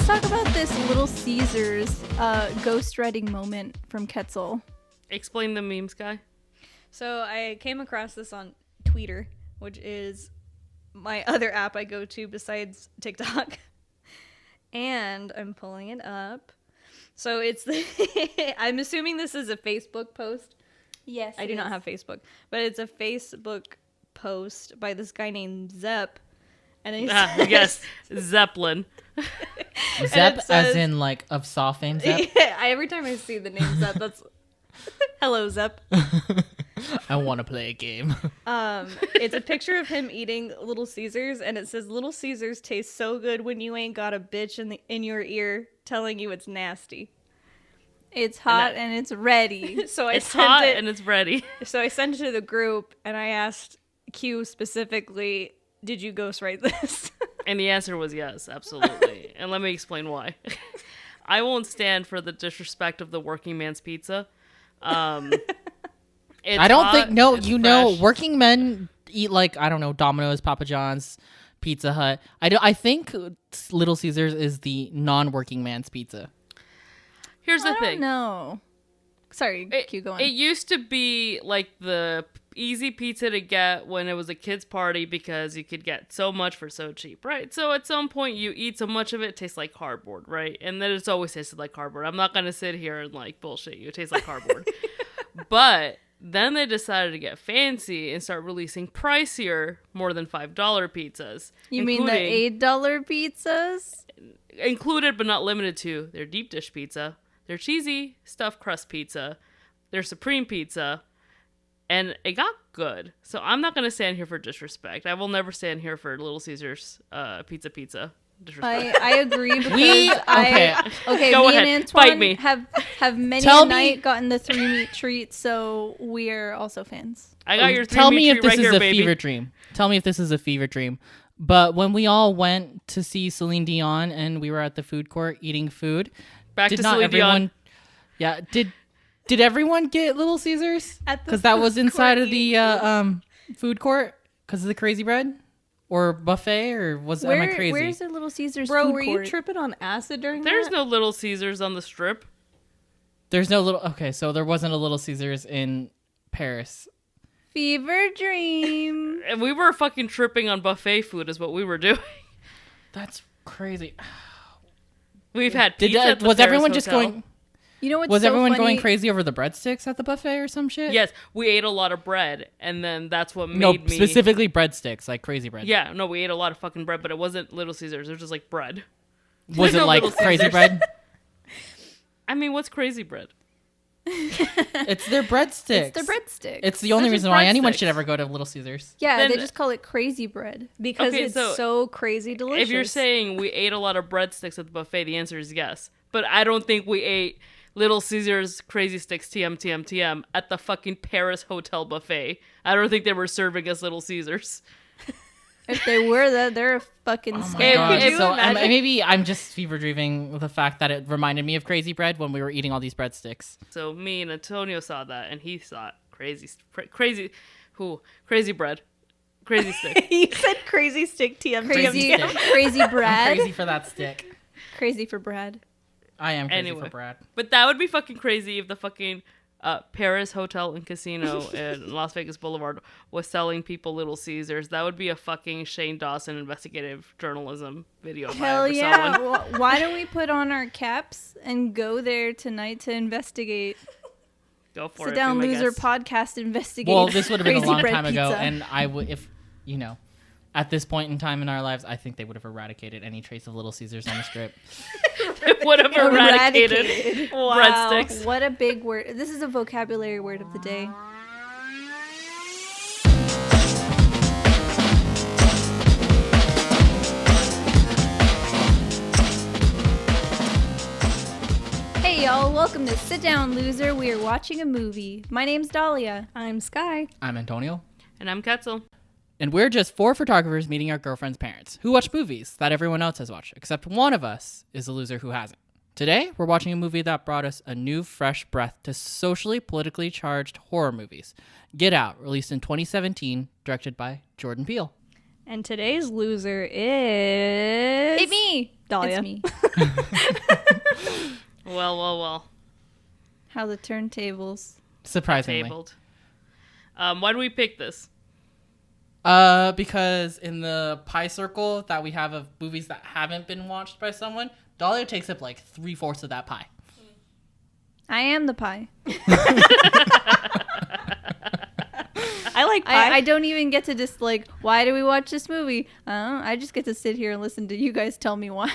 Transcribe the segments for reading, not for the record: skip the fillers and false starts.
let's talk about this Little Caesars ghostwriting moment from Quetzal. Explain the memes, guy. So I came across this on Twitter, which is my other app I go to besides TikTok. And I'm pulling it up. So it's I'm assuming this is a Facebook post. Yes, I do not have Facebook, but it's a Facebook post by this guy named Zepp. And he says, yes, Zeppelin. Zepp, says, as in like of Saw fame Zepp? Yeah, every time I see the name Zepp, that's hello Zepp. I want to play a game. It's a picture of him eating Little Caesars, and it says, "Little Caesars taste so good when you ain't got a bitch in your ear telling you it's nasty." It's hot and it's ready. So I It's sent hot it, and it's ready. So I sent it to the group, and I asked Q specifically, "Did you ghostwrite this?" And the answer was yes, absolutely. And let me explain why. I won't stand for the disrespect of the working man's pizza. It's I don't hot, think, no, it's you know, fresh. working men eat like, I don't know, Domino's, Papa John's, Pizza Hut. I think Little Caesars is the non-working man's pizza. Here's the I thing. don't know. Sorry, keep going. It used to be like the easy pizza to get when it was a kid's party because you could get so much for so cheap, right? So at some point you eat so much of it tastes like cardboard, right? And then it's always tasted like cardboard. I'm not going to sit here and like bullshit you. It tastes like cardboard. But then they decided to get fancy and start releasing pricier, more than $5 pizzas. You mean the $8 pizzas? Included but not limited to their deep dish pizza, their cheesy stuffed crust pizza, their supreme pizza, and it got good. So I'm not going to stand here for disrespect. I will never stand here for Little Caesars pizza disrespect. I agree because okay. Go me ahead, and fight Antoine me. have many Tell a me- night gotten the 3 meat treat, so we're also fans. I got your 3 Tell meat me if treat this right is here, a baby. fever dream. Tell me if this is a fever dream. But when we all went to see Celine Dion and we were at the food court eating food, Back did to not Celine everyone? Dion. Yeah, did everyone get Little Caesars? At the Because that was food inside court of the food court because of the crazy bread or buffet, or am I crazy? Where's the Little Caesars Bro, food were court? you tripping on acid during There's that? no Little Caesars on the strip. There's no little. Okay, so there wasn't a Little Caesars in Paris. Fever dream. And we were fucking tripping on buffet food is what we were doing. That's crazy. We've had pizza at the Was Paris everyone just Hotel. going? You know what's Was so everyone funny? going crazy over the breadsticks at the buffet or some shit? Yes, we ate a lot of bread, and then that's what No, made me... specifically breadsticks, like crazy bread. Yeah, no, we ate a lot of fucking bread, but it wasn't Little Caesars. It was just like bread. Was it No like Little crazy Caesars. bread? I mean, what's crazy bread? It's their breadsticks. It's the breadsticks. It's the only They're just reason why anyone breadsticks. should ever go to Little Caesars. Yeah, Then- they just call it crazy bread. Because Okay, it's so so crazy delicious. If you're saying we ate a lot of breadsticks at the buffet, the answer is yes. But I don't think we ate Little Caesars Crazy Sticks TM at the fucking Paris Hotel buffet. I don't think they were serving us Little Caesars. If they were, they're a fucking Oh my scam. God. could you So imagine? maybe I'm just fever dreaming with the fact that it reminded me of crazy bread when we were eating all these breadsticks. So me and Antonio saw that, and he thought crazy bread, crazy stick. You said crazy stick TM. Crazy, stick. crazy I'm Brad. crazy for that stick. Crazy for Brad. I am crazy Anyway. for Brad. But that would be fucking crazy if the fucking Paris Hotel and Casino in Las Vegas Boulevard was selling people Little Caesars. That would be a fucking Shane Dawson investigative journalism video. if I Hell ever saw yeah. one. Well, why don't we put on our caps and go there tonight to investigate? Go for Sit it. down, be my loser guest. podcast investigate. Well, this would have been a crazy long bread time ago, pizza. and I would, if you know, at this point in time in our lives, I think they would have eradicated any trace of Little Caesars on the strip. It would have eradicated Eradicated. breadsticks. What a big word. This is a vocabulary word of the day. Hey y'all, welcome to Sit Down Loser. We are watching a movie. My name's Dahlia. I'm Sky. I'm Antonio. And I'm Ketzel. And we're just 4 photographers meeting our girlfriend's parents, who watch movies that everyone else has watched, except one of us is a loser who hasn't. Today, we're watching a movie that brought us a new, fresh breath to socially, politically charged horror movies. Get Out, released in 2017, directed by Jordan Peele. And today's loser is... It's me. Me, Dahlia. It's me. Well. How the turntables. Surprisingly. Tabled. Why do we pick this? Because in the pie circle that we have of movies that haven't been watched by someone, Dahlia takes up like 3/4 of that pie. I am the pie. I like pie. I don't even get to just like, why do we watch this movie? I just get to sit here and listen to you guys tell me why.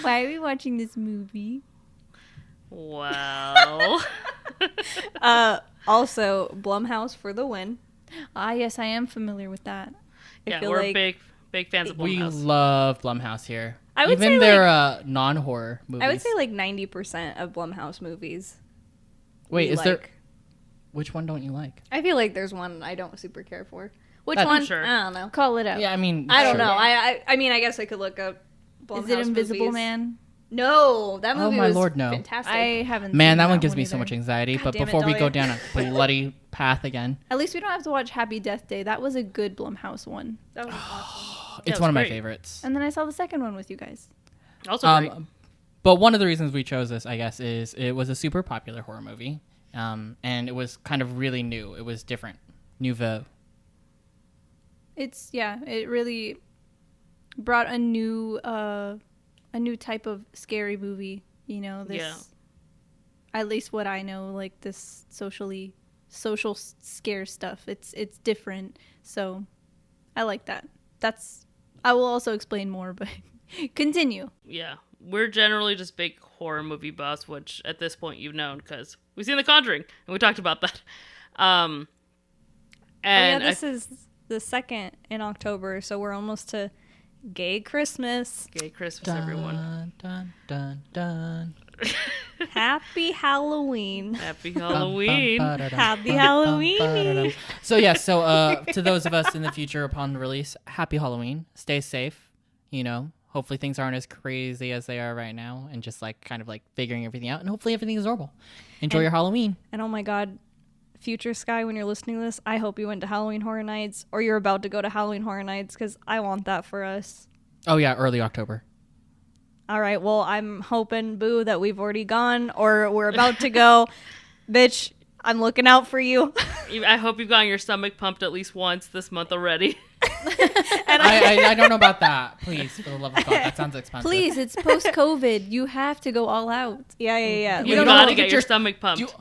Why are we watching this movie? Well. Also, Blumhouse for the win. Ah, yes, I am familiar with that. I Yeah, feel we're like big fans of We Blumhouse. love Blumhouse here. I would Even say, their non-horror movies. I would say like 90% of Blumhouse movies. Wait, we is there... like. Which one don't you like? I feel like there's one I don't super care for. Which That's one? sure. I don't know. Call it out. Yeah, I mean... I don't sure. know. I mean, I guess I could look up Blumhouse Is it Invisible movies. Man? No, that movie my was Lord, no. fantastic. I haven't Man, seen that one gives me so either. much anxiety. God But damn it, before we go Dahlia. down a bloody path again, At least we don't have to watch Happy Death Day. That was a good Blumhouse one. That was awesome. it's was one of my great. favorites. And then I saw the second one with you guys. Also great. But one of the reasons we chose this, I guess, is it was a super popular horror movie. And it was kind of really new. It was different. Nouveau. It really brought a new type of scary movie, you know, this Yeah. at least what I know, like this social scare stuff. It's different. So I like that. I will also explain more, but continue. Yeah. We're generally just big horror movie buffs, which at this point you've known because we've seen The Conjuring and we talked about that. And this is the second in October, so we're almost to Gay Christmas. Gay Christmas, everyone. Dun, dun, dun. Happy Halloween. Happy Halloween. Happy Halloween. So yes, to those of us in the future upon the release, happy Halloween. Stay safe. You know, hopefully things aren't as crazy as they are right now, and just like kind of like figuring everything out, and hopefully everything is normal. Enjoy your Halloween. And oh my God, future Sky, when you're listening to this, I hope you went to Halloween Horror Nights or you're about to go to Halloween Horror Nights because I want that for us. Oh yeah, early October. All right, well, I'm hoping, Boo, that we've already gone or we're about to go. Bitch, I'm looking out for you. I hope you've gotten your stomach pumped at least once this month already. And I don't know about that. Please, for the love of God, that sounds expensive. Please, it's post-COVID. You have to go all out. Yeah. You don't gotta know. get Get your your- stomach pumped.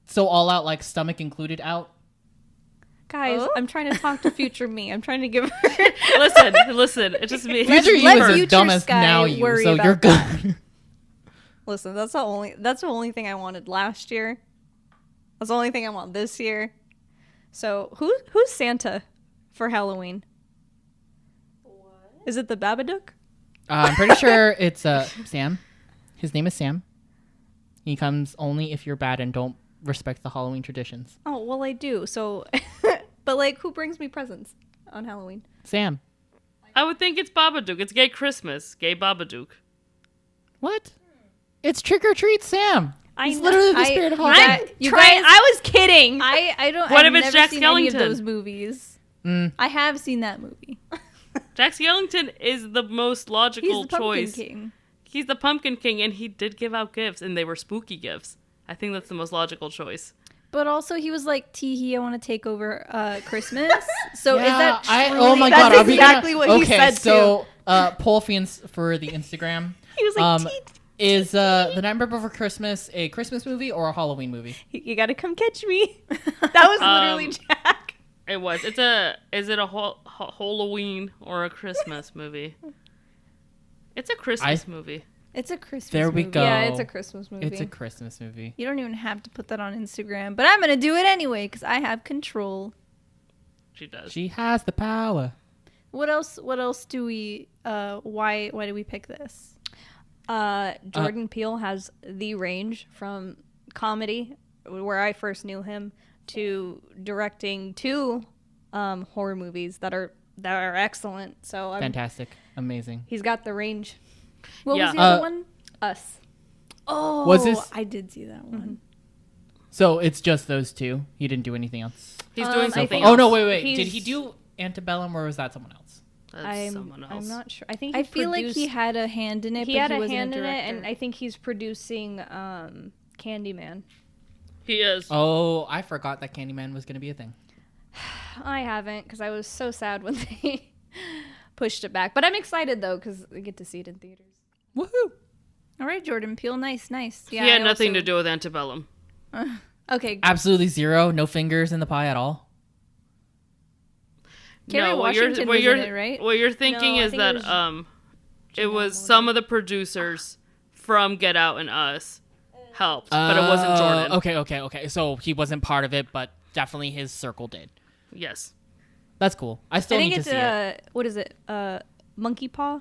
So all out, like stomach included out. Guys, Oh? I'm trying to talk to future me. I'm trying to give her... Listen, it's just me. Future you let is as future dumb as Sky now you, worry so about you're good. Listen, that's the only thing I wanted last year. That's the only thing I want this year. So who's Santa for Halloween? What? Is it the Babadook? I'm pretty sure it's Sam. His name is Sam. He comes only if you're bad and don't respect the Halloween traditions. Oh well, I do. So, but like, who brings me presents on Halloween? Sam. I would think it's Babadook. It's Gay Christmas. Gay Babadook. What? It's trick or treat Sam. He's know- literally the I- spirit of you Halloween. guys- You Trying- guys- I was kidding. I don't. What I've if it's never Jack seen any of Skellington? those movies. I have seen that movie. Jack Skellington is the most logical He's the Pumpkin choice. King. He's the Pumpkin King, and he did give out gifts, and they were spooky gifts. I think that's the most logical choice. But also, he was like, "Teehee, I want to take over Christmas." So is that truly? oh my That's God! Are we exactly gonna, what he okay, said, so poll fans for the Instagram. He was like, Is The Nightmare Before Christmas a Christmas movie or a Halloween movie? you gotta come catch me. That was literally Jack. It was. Is it a Halloween or a Christmas movie? It's a Christmas movie. It's a Christmas. There we movie. go. Yeah, it's a Christmas movie. It's a Christmas movie. You don't even have to put that on Instagram, but I'm gonna do it anyway because I have control. She does. She has the power. What else? What else do we? Why do we pick this? Jordan Peele has the range from comedy, where I first knew him, to directing two horror movies that are excellent. So Fantastic. Amazing. he's got the range. What Yeah. was the other one? Us. Oh, Was this- I did see that one. So it's just those two. He didn't do anything else. He's doing I something think- else. Oh no! Wait! Did He's- he do Antebellum or was that someone else? That's someone else. I'm not sure. I think I feel like he had a hand in it. he but had he a wasn't hand in it, director. and I think he's producing Candyman. He is. Oh, I forgot that Candyman was going to be a thing. I haven't, because I was so sad when they pushed it back. But I'm excited though, because I get to see it in theaters. Woohoo! All right, Jordan Peele, nice. Yeah, He had nothing to do with Antebellum. Okay, Absolutely zero. No fingers in the pie at all. Kerry Washington was in it, right? What you're thinking No, I is think it that was it was some of the producers from Get Out and Us helped, but it wasn't Jordan. Okay. So he wasn't part of it, but definitely his circle did. Yes. That's cool. I still I think need it's to see it. what is it? Monkey Paw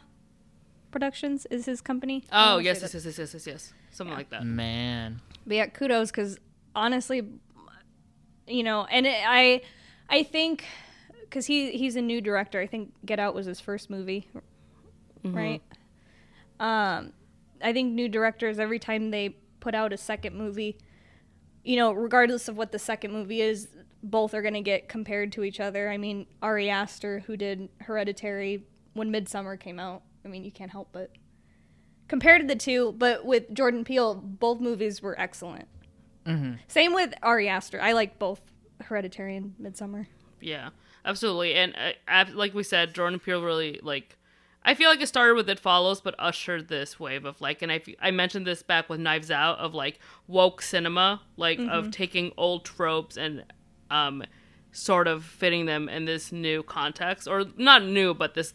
Productions is his company. Oh, wanna yes, say yes. Something like that. Man. But yeah, kudos, because honestly, and I think because he's a new director. I think Get Out was his first movie, right? I think new directors, every time they put out a second movie, regardless of what the second movie is, both are going to get compared to each other. I mean, Ari Aster, who did Hereditary when Midsummer came out, I mean, you can't help but compare to the two. But with Jordan Peele, both movies were excellent. Same with Ari Aster. I like both Hereditary and Midsummer. Yeah, absolutely. And like we said, Jordan Peele really, I feel like it started with It Follows, but ushered this wave of, and I mentioned this back with Knives Out, of, woke cinema, of taking old tropes and sort of fitting them in this new context. Or not new, but this,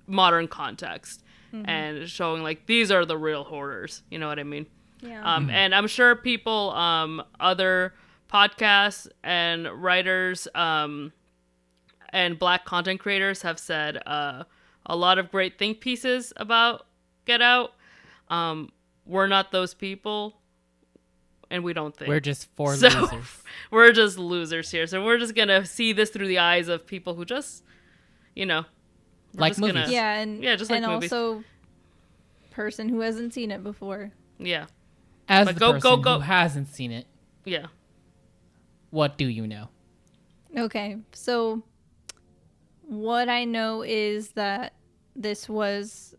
modern context. And showing, these are the real horrors. You know what I mean? Yeah. And I'm sure people, other podcasts and writers, and Black content creators have said a lot of great think pieces about Get Out. We're not those people, and we don't think. We're just four So, losers. We're just losers here. So we're just going to see this through the eyes of people who just, we're Like just movies. gonna- Yeah, and just like movies. also person who hasn't seen it before. Yeah. As But the go- person go. who hasn't seen it, Yeah. what do you know? Okay, so what I know is that this was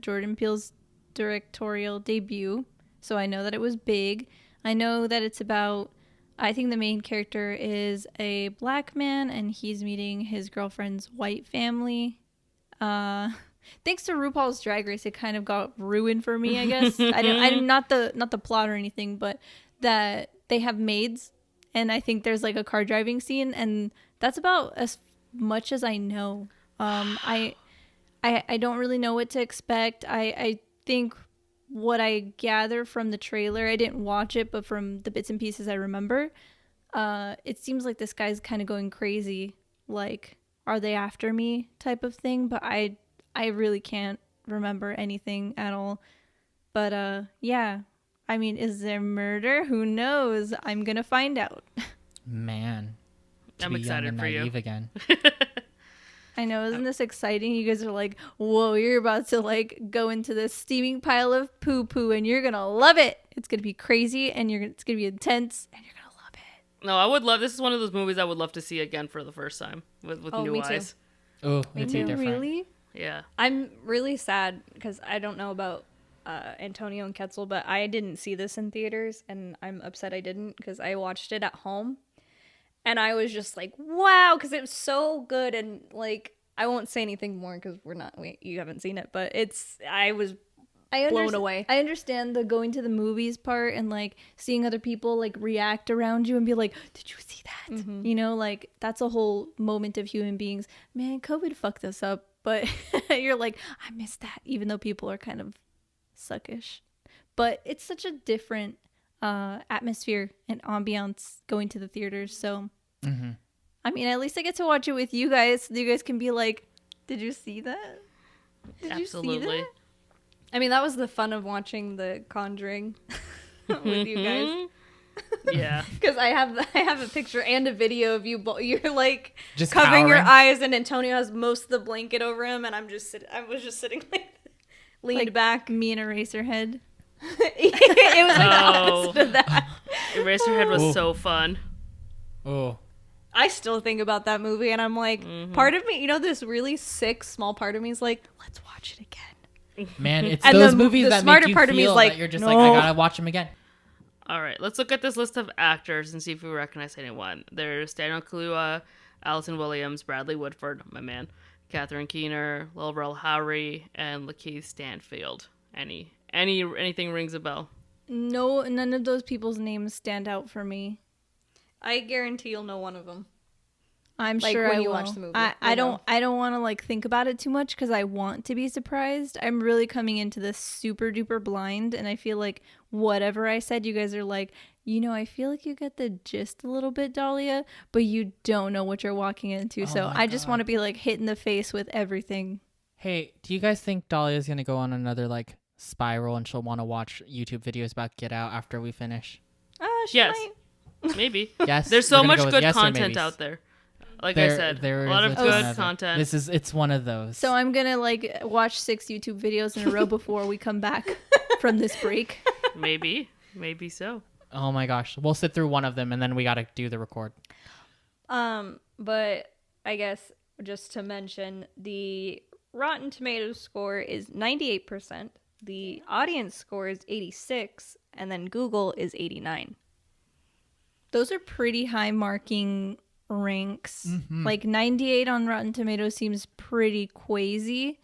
Jordan Peele's directorial debut, so I know that it was big. I know that it's about, I think the main character is a black man, and he's meeting his girlfriend's white family. Thanks to RuPaul's Drag Race, it kind of got ruined for me, I guess. I didn't not the plot or anything, but that they have maids, and I think there's a car driving scene, and that's about as much as I know. I don't really know what to expect. I think what I gather from the trailer, I didn't watch it, but from the bits and pieces I remember, it seems like this guy's kind of going crazy, are they after me type of thing, but I really can't remember anything at all. But yeah, I mean, is there murder? Who knows? I'm gonna find out. Man. To I'm be young excited and for you. naive again. I know, isn't this exciting? You guys are like, whoa, you're about to go into this steaming pile of poo poo, and you're gonna love it. It's gonna be crazy, and it's gonna be intense, and you're gonna love it. No, I would love, this is one of those movies I would love to see again for the first time with new me too. eyes. Oh, it'd be different. Really? Yeah. I'm really sad because I don't know about Antonio and Ketzel, but I didn't see this in theaters, and I'm upset I didn't, because I watched it at home, and I was just like, wow, because it was so good. And I won't say anything more because you haven't seen it, but I was blown away. I understand the going to the movies part and seeing other people react around you and be like, did you see that? Mm-hmm. That's a whole moment of human beings. Man, COVID fucked us up, but you're like, I missed that, even though people are kind of suckish. But it's such a different atmosphere and ambiance going to the theaters. So, I mean, at least I get to watch it with you guys. So you guys can be like, did you see that? Did Absolutely. you see that? I mean, that was the fun of watching The Conjuring with you guys. Yeah. Because I have a picture and a video of you both. You're Just covering your cowering? eyes, and Antonio has most of the blanket over him, and I was just sitting leaned back. Me and Eraserhead. It was the Oh. opposite of that. Eraserhead was Ooh. so fun. Oh. I still think about that movie, and I'm like, part of me, this really sick small part of me is like, let's watch it again. Man, it's And those the movies that smarter make you part of me is feel like, that you're just no. like, I gotta watch them again. All right, let's look at this list of actors and see if we recognize anyone. There's Daniel Kaluuya, Allison Williams, Bradley Woodford, my man, Catherine Keener, Lil Rel Howery, and Lakeith Stanfield. Anything rings a bell? No, none of those people's names stand out for me. I guarantee you'll know one of them. I'm Like, sure when I you will. watch the movie, I you'll don't want to like think about it too much because I want to be surprised. I'm really coming into this super duper blind, and I feel like whatever I said, you guys are like, I feel like you get the gist a little bit, Dahlia, but you don't know what you're walking into. So my I just God. want to be like hit in the face with everything. Hey, do you guys think Dahlia's gonna go on another like spiral and she'll want to watch YouTube videos about Get Out after we finish? She Yes. might. Maybe. Yes. There's so we're gonna much go with good yes or content maybes. out there. Like I said, there a lot is of a good ton of it. content. It's one of those. So I'm gonna like watch 6 YouTube videos in a row before we come back from this break. Maybe so. Oh my gosh, we'll sit through one of them and then we gotta do the record. But I guess just to mention, the Rotten Tomatoes score is 98%, the audience score is 86, and then Google is 89. Those are pretty high marking ranks. Mm-hmm. Like 98 on Rotten Tomatoes seems pretty quasi.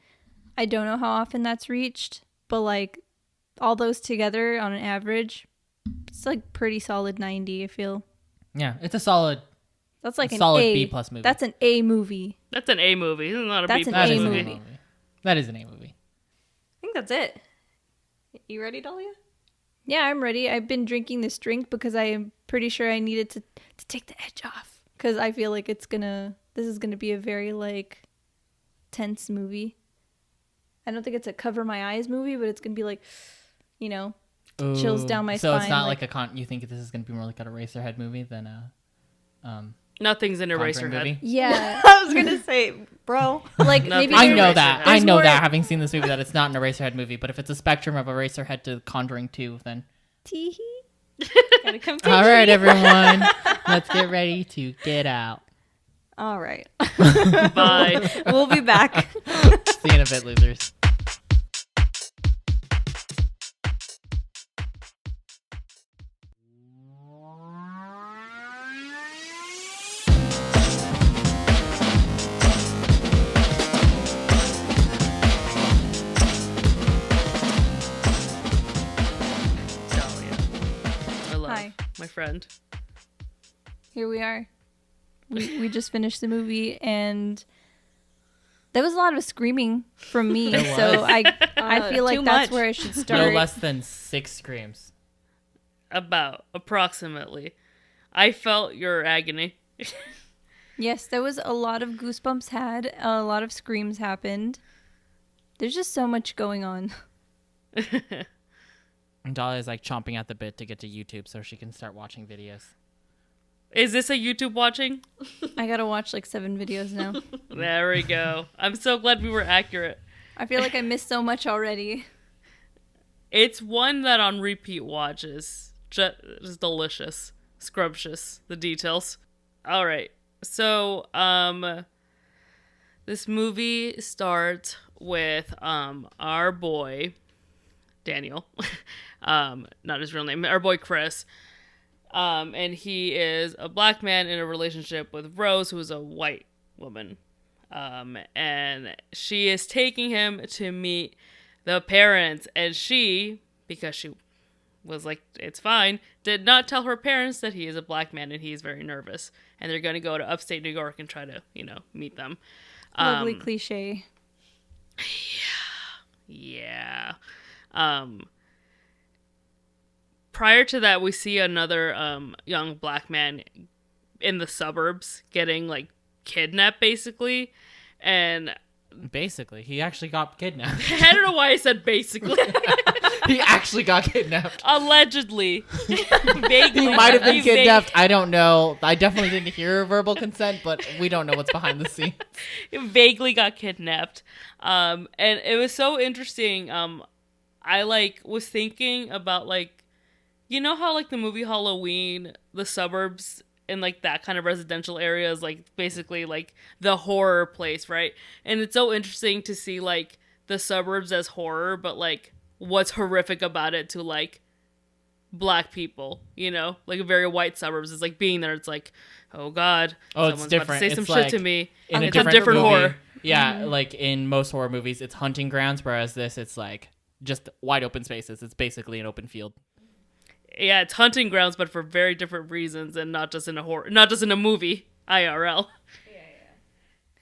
I don't know how often that's reached, but like all those together on an average, it's like pretty solid 90, I feel. Yeah, it's a solid. That's like an solid A. B+ movie. That's an A movie. That's an A movie. This is not a That's B an plus A is an movie. A movie. That is an A movie. I think that's it. You ready, Dahlia? Yeah, I'm ready. I've been drinking this drink because I am pretty sure I needed to take the edge off. Because I feel like this is gonna be a very like tense movie. I don't think it's a cover my eyes movie, but it's gonna be like, chills Ooh. down my so spine. it's not like you think this is gonna be more like an Eraserhead movie than a Nothing's an Conjuring Eraserhead. movie? Yeah, I was gonna say, bro. like Nothing. maybe I Eraserhead. know that. There's I know more- that, having seen this movie, that it's not an Eraserhead movie. But if it's a spectrum of Eraserhead to Conjuring 2, then Teehee. Gotta come all right, everyone, let's get ready to get out. All right. Bye. We'll be back. See you in a bit, losers. Dahlia. I love Hi. my friend. Here we are. We just finished the movie, and there was a lot of screaming from me. There So was. I feel like too that's much. where I should No start. less than 6 screams. Approximately. I felt your agony. Yes, there was a lot of goosebumps had. A lot of screams happened. There's just so much going on. And Dahlia's like chomping at the bit to get to YouTube so she can start watching videos. Is this a YouTube watching? I gotta watch like 7 videos now. There we go. I'm so glad we were accurate. I feel like I missed so much already. It's one that on repeat watches. Just delicious. Scrumptious. The details. All right. So, this movie starts with our boy Daniel. Not his real name. Our boy Chris. And he is a black man in a relationship with Rose, who is a white woman. And she is taking him to meet the parents, and she, because she was like, it's fine, did not tell her parents that he is a black man and he is very nervous. And they're going to go to upstate New York and try to, meet them. Lovely cliche. Yeah. Prior to that, we see another young black man in the suburbs getting, like, kidnapped, basically. And Basically, he actually got kidnapped. I don't know why I said basically. He actually got kidnapped. Allegedly. Vaguely. He might have been He kidnapped. I don't know. I definitely didn't hear verbal consent, but we don't know what's behind the scenes. vaguely got kidnapped. And it was so interesting. I was thinking about how the movie Halloween, the suburbs in like that kind of residential area is like basically like the horror place, right? And it's so interesting to see like the suburbs as horror, but like what's horrific about it to like black people, you know, like a very white suburbs is like being there. It's like, oh god, Oh, someone's it's different. about to say It's some like shit to me. in It's a a different movie. horror. Yeah, like in most horror movies, it's hunting grounds, whereas this, it's like just wide open spaces. It's basically an open field. Yeah, it's hunting grounds, but for very different reasons, and not just in a horror, not just in a movie. IRL.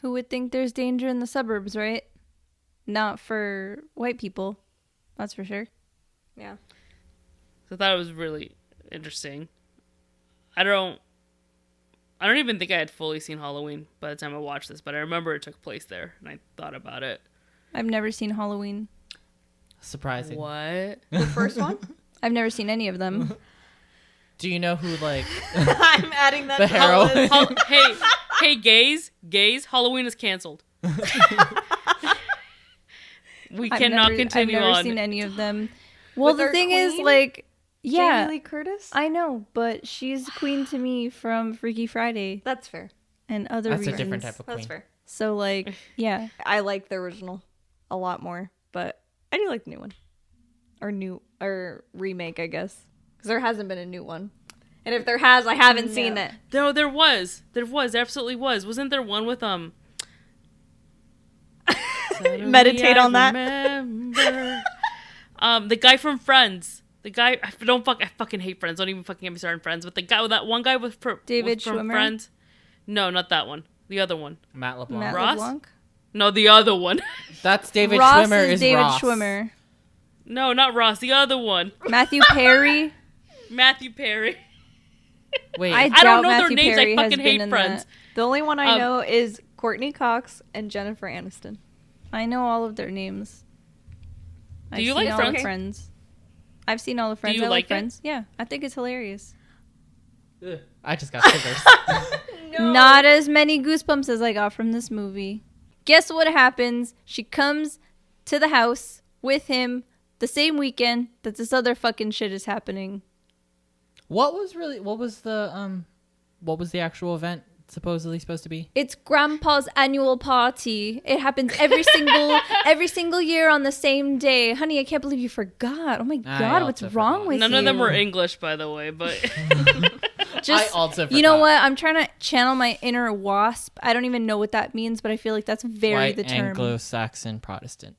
Who would think there's danger in the suburbs, right? Not for white people. That's for sure. Yeah. So I thought it was really interesting. I don't even think I had fully seen Halloween by the time I watched this, but I remember it took place there, and I thought about it. I've never seen Halloween. Surprising. What? The first one? I've never seen any of them. Do you know who like I'm adding that the to the heroine? list. Hey, gays, Halloween is canceled. We cannot continue I've never on. seen any of them. Well, With the our thing is, queen, like, yeah, Jamie Lee Curtis? I know, but she's queen to me from Freaky Friday That's fair. and other That's reasons. a different type of That's queen. fair. So, like, yeah, I like the original a lot more, but I do like the new one. Or remake, I guess. Because there hasn't been a new one. And if there has, I haven't seen it. No, there absolutely was. Wasn't there one with Meditate on that. Remember. The guy from Friends. The guy I fucking hate Friends. Don't even fucking get me started on Friends. But that one guy was David was from Schwimmer? Friends. No, not that one. The other one. Matt LeBlanc. Matt Ross? LeBlanc. No, the other one. That's David Ross Schwimmer. is David Ross. Schwimmer. No, not Ross. The other one. Matthew Perry. Matthew Perry. Wait, I I doubt don't know their Matthew names. Perry I has fucking been hate in Friends. that. The only one I know is Courtney Cox and Jennifer Aniston. I know all of their names. Do you I've like seen all Friends? the Friends? I've seen all the Friends. you I like it? Friends. Yeah, I think it's hilarious. Ugh, I just got shivers. Not as many goosebumps as I got from this movie. Guess what happens? She comes to the house with him the same weekend that this other fucking shit is happening. What was the actual event supposedly supposed to be? It's Grandpa's annual party. It happens every single year on the same day. Honey, I can't believe you forgot. Oh my I god, what's also wrong forgot. with None you? of them were English, by the way, but Just, I also you know forgot. what? I'm trying to channel my inner wasp. I don't even know what that means, but I feel like that's very White the term. Anglo-Saxon Protestant.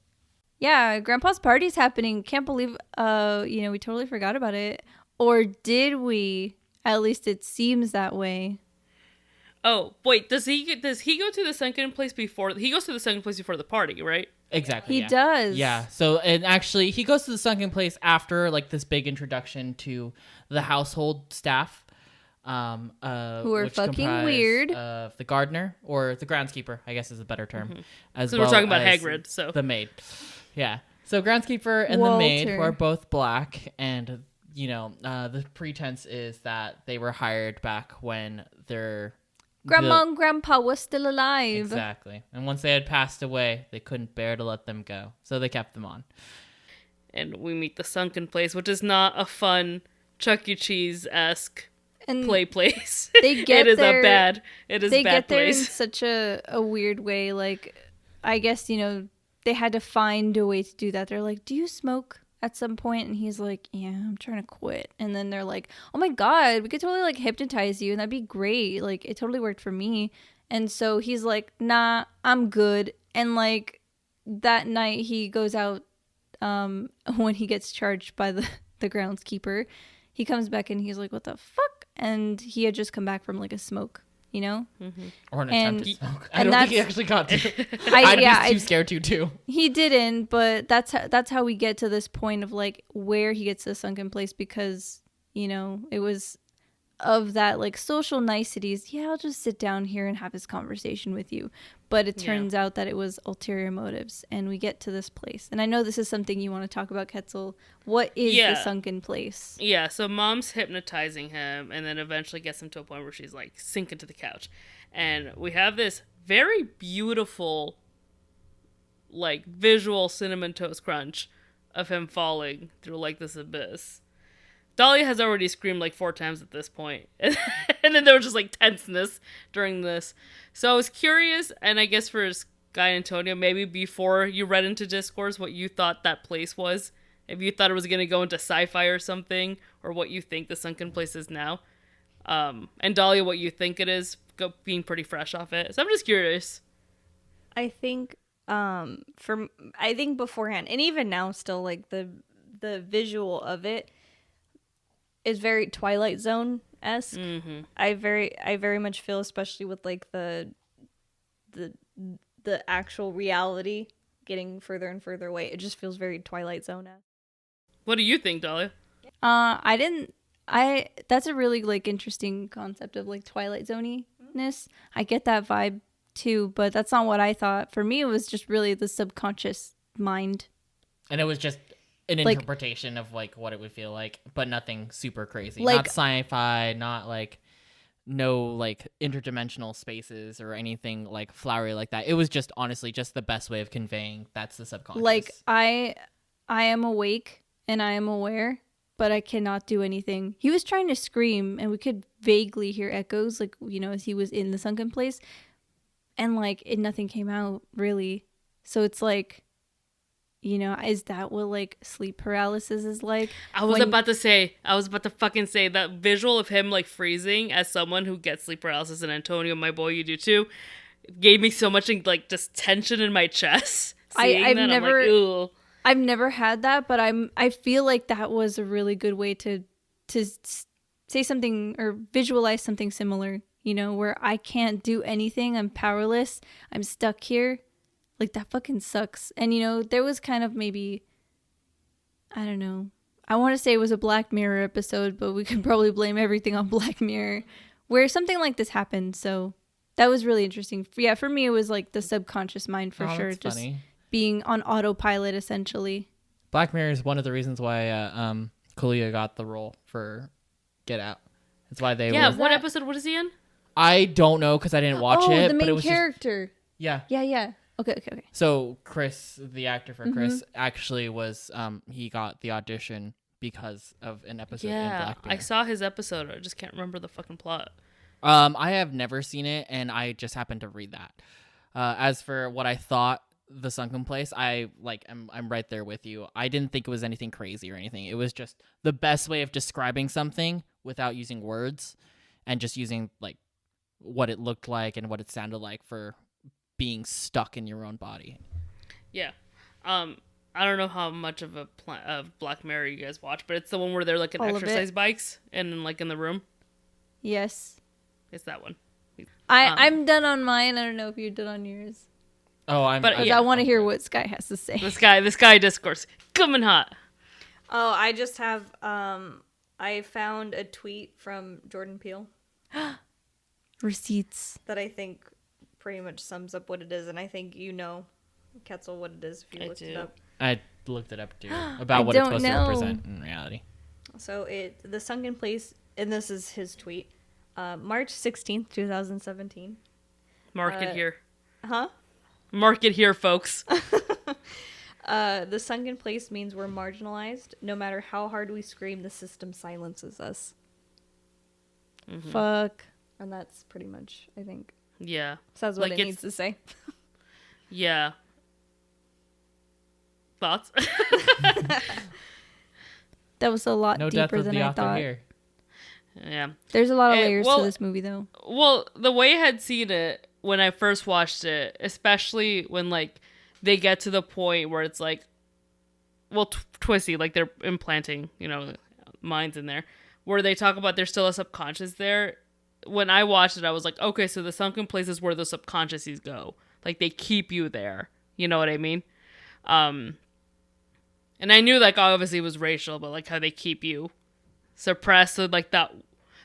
Yeah, Grandpa's party's happening. Can't believe, we totally forgot about it. Or did we? At least it seems that way. oh wait, does he go to the sunken place before? He goes to the sunken place before the party, right? Exactly. He yeah. does. Yeah. So, and actually, he goes to the sunken place after like this big introduction to the household staff, Who are which fucking comprise weird. Of the gardener or the groundskeeper, I guess is a better term. As So well we're talking about as Hagrid. So the maid. Yeah. So groundskeeper and the maid, who Walter. are both black, and the pretense is that they were hired back when Grandma and Grandpa was still alive. Exactly. And once they had passed away, they couldn't bear to let them go. So they kept them on. and we meet the sunken place, which is not a fun Chuck E. Cheese-esque And play place. they get it is there- a bad they bad get there in place. such a weird way. Like, I guess, they had to find a way to do that. They're like, do you smoke at some point? And he's like, yeah, I'm trying to quit. And then they're like, oh my God, we could totally like hypnotize you and that'd be great. Like, it totally worked for me. And so he's like, nah, I'm good. And like that night he goes out, when he gets charged by the groundskeeper, he comes back and he's like, what the fuck? And he had just come back from like a smoke, Or an And- attempt to smoke. I and don't think he that's- actually got to. I- I'd be too scared to, too. He didn't, but that's how we get to this point of like where he gets to the sunken place, because it was of that like social niceties. Yeah, I'll just sit down here and have this conversation with you, but it turns out that it was ulterior motives, and we get to this place. And I know this is something you want to talk about, Ketzel. What is the sunken place? Yeah, so mom's hypnotizing him and then eventually gets him to a point where she's like sinking to the couch. And we have this very beautiful like visual cinnamon toast crunch of him falling through like this abyss. Dahlia has already screamed like 4 times at this point. And then there was just like tenseness during this. So I was curious, and I guess for Sky and Antonio, maybe before you read into Discourse, what you thought that place was. If you thought it was going to go into sci-fi or something, or what you think the sunken place is now. And Dahlia, what you think it is, being pretty fresh off it. So I'm just curious. I think I think beforehand, and even now still, like the visual of it is very Twilight Zone-esque. Mm-hmm. I very much feel, especially with like the actual reality getting further and further away, it just feels very Twilight Zone-esque. What do you think, Dahlia? That's a really like interesting concept of like Twilight Zone-ness. I get that vibe too, but that's not what I thought. For me, it was just really the subconscious mind. And it was just an Like- interpretation of like what it would feel like, but nothing super crazy. Like- Not sci-fi, not like no like interdimensional spaces or anything like flowery like that. It was just honestly just the best way of conveying that's the subconscious. Like I am awake and I am aware, but I cannot do anything. He was trying to scream and we could vaguely hear echoes, like, you know, as he was in the sunken place. And like nothing came out really. So it's like, you know, is that what like sleep paralysis is like? I was When- about to fucking say that visual of him like freezing as someone who gets sleep paralysis, and Antonio, my boy, you do too, gave me so much like just tension in my chest. Seeing I've that, never- I'm like, ugh. I've never had that, but I feel like that was a really good way to say something or visualize something similar, you know, where I can't do anything, I'm powerless, I'm stuck here. Like that fucking sucks. And you know, there was kind of maybe, I don't know, I want to say it was a Black Mirror episode, but we could probably blame everything on Black Mirror, where something like this happened. So that was really interesting. Yeah, for me it was like the subconscious mind for sure, that's just funny. being on autopilot essentially. Black Mirror is one of the reasons why Kalia got the role for Get Out. That's why they Yeah, were. what episode? What is he in? I don't know because I didn't watch it. The but it main was character. Yeah. Yeah. Okay. So Chris, the actor for Chris, Mm-hmm. actually was he got the audition because of an episode in Yeah, Black Mirror. I saw his episode. I just can't remember the fucking plot. I have never seen it, and I just happened to read that. As for what I thought the sunken place, I'm right there with you. I didn't think it was anything crazy or anything. It was just the best way of describing something without using words, and just using like what it looked like and what it sounded like for being stuck in your own body. Yeah. I don't know how much of of Black Mirror you guys watch, but it's the one where they're like in All of it. exercise bikes and like in the room. Yes. It's that one. I'm done on mine. I don't know if you're done on yours. Oh, But I want to hear what Sky has to say. This guy discourse coming hot. Oh, I just have I found a tweet from Jordan Peele Receipts. that I think pretty much sums up what it is, and I think you know, Ketzel, what it is if you I looked it do. up. I looked it up too about I what it's don't supposed know. to represent in reality. So the sunken place, and this is his tweet, March 16th, 2017. Mark it here. Huh? Mark it here, folks. The sunken place means we're marginalized. No matter how hard we scream, the system silences us. Fuck. And that's pretty much, I think, Yeah. says what Like, it it's- needs to say. Yeah. Thoughts? That was a lot No death deeper of than the I author thought. here. Yeah. There's a lot of Eh, layers well- to this movie, though. Well, the way I had seen it when I first watched it, especially when like they get to the point where it's like, well, twisty, like they're implanting, you know, minds in there, where they talk about there's still a subconscious there. When I watched it, I was like, okay, so the sunken place is where the subconsciouses go. Like they keep you there. You know what I mean? And I knew like obviously it was racial, but like how they keep you suppressed, so like that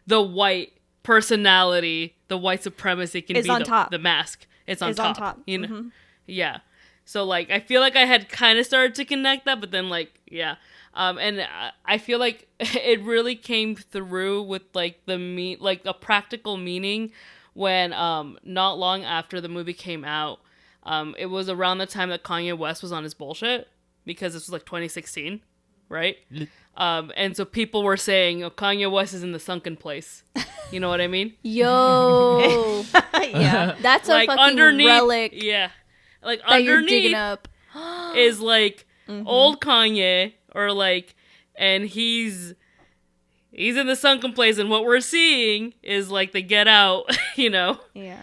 the white personality, the white supremacy can Is be on top. the mask. It's on Is top. on top. You know? Yeah. So like I feel like I had kind of started to connect that, but then like yeah. And I feel like it really came through with like like a practical meaning when not long after the movie came out, it was around the time that Kanye West was on his bullshit, because this was like 2016 right? And so people were saying, oh, Kanye West is in the sunken place. You know what I mean? Yo, Yeah. that's a Like fucking underneath, relic yeah. Like that you're digging underneath up. is like old Kanye, or like, and he's in the sunken place, and what we're seeing is like the Get Out, you know. Yeah.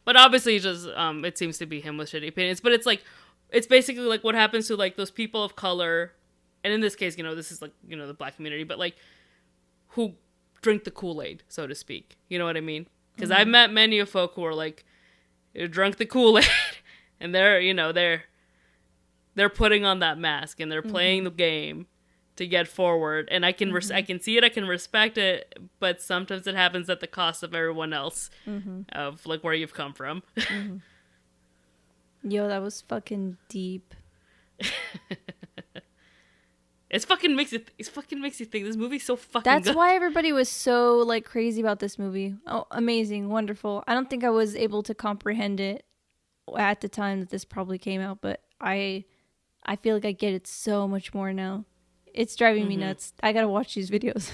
But obviously, just it seems to be him with shitty opinions. But it's like, it's basically like what happens to like those people of color, and in this case, you know, this is like, you know, the black community, but like who drink the Kool-Aid, so to speak. You know what I mean? Because I've met many of folk who are like, drunk the Kool-Aid, and they're, you know, they're putting on that mask and they're playing the game to get forward, and I can I can see it, I can respect it, but sometimes it happens at the cost of everyone else, of like where you've come from. Yo, that was fucking deep. It fucking makes you think this movie's so fucking That's good. why everybody was so like crazy about this movie. Oh, amazing, wonderful. I don't think I was able to comprehend it at the time that this probably came out, but I feel like I get it so much more now. It's driving me nuts. I gotta watch these videos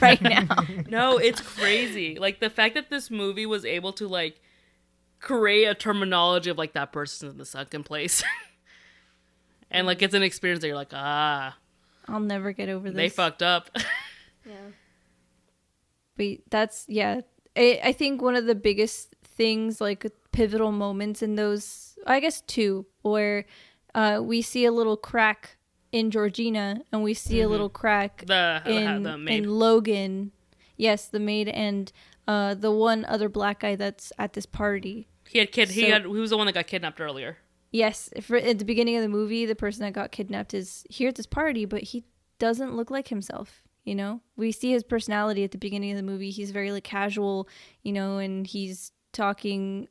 right now. No, it's crazy. Like the fact that this movie was able to like create a terminology of like that person's in the sunken place. And like it's an experience that you're like, ah, I'll never get over this. they fucked up. Yeah. But that's, yeah. I think one of the biggest things, like pivotal moments in those, I guess two, where we see a little crack in Georgina and we see a little crack The maid. in Logan. Yes, the maid, and the one other black guy that's at this party. He was the one that got kidnapped earlier. Yes, at the beginning of the movie, the person that got kidnapped is here at this party, but he doesn't look like himself, you know? We see his personality at the beginning of the movie. He's very, like, casual, you know, and he's talking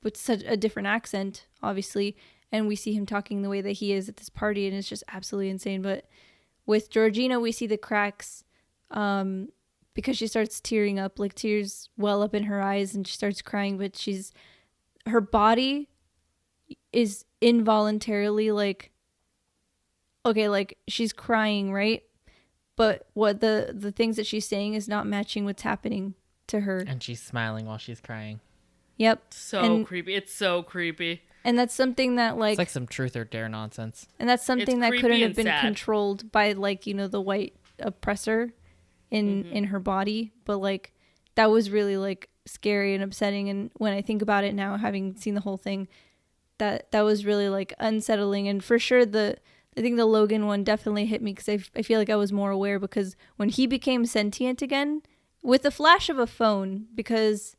with such a different accent, obviously, and we see him talking the way that he is at this party, and it's just absolutely insane. But with Georgina, we see the cracks because she starts tearing up, like, tears well up in her eyes, and she starts crying, but her body is involuntarily like, okay, like she's crying, right? But what the things that she's saying is not matching what's happening to her. And she's smiling while she's crying. Yep. Creepy. It's so creepy. And that's something that like, it's like some truth or dare nonsense. and that's something It's that creepy couldn't have and been sad. controlled by like, you know, the white oppressor in her body, but like that was really like scary and upsetting. And when I think about it now, having seen the whole thing, that was really like unsettling. And for sure I think the Logan one definitely hit me because I feel like I was more aware, because when he became sentient again with the flash of a phone, because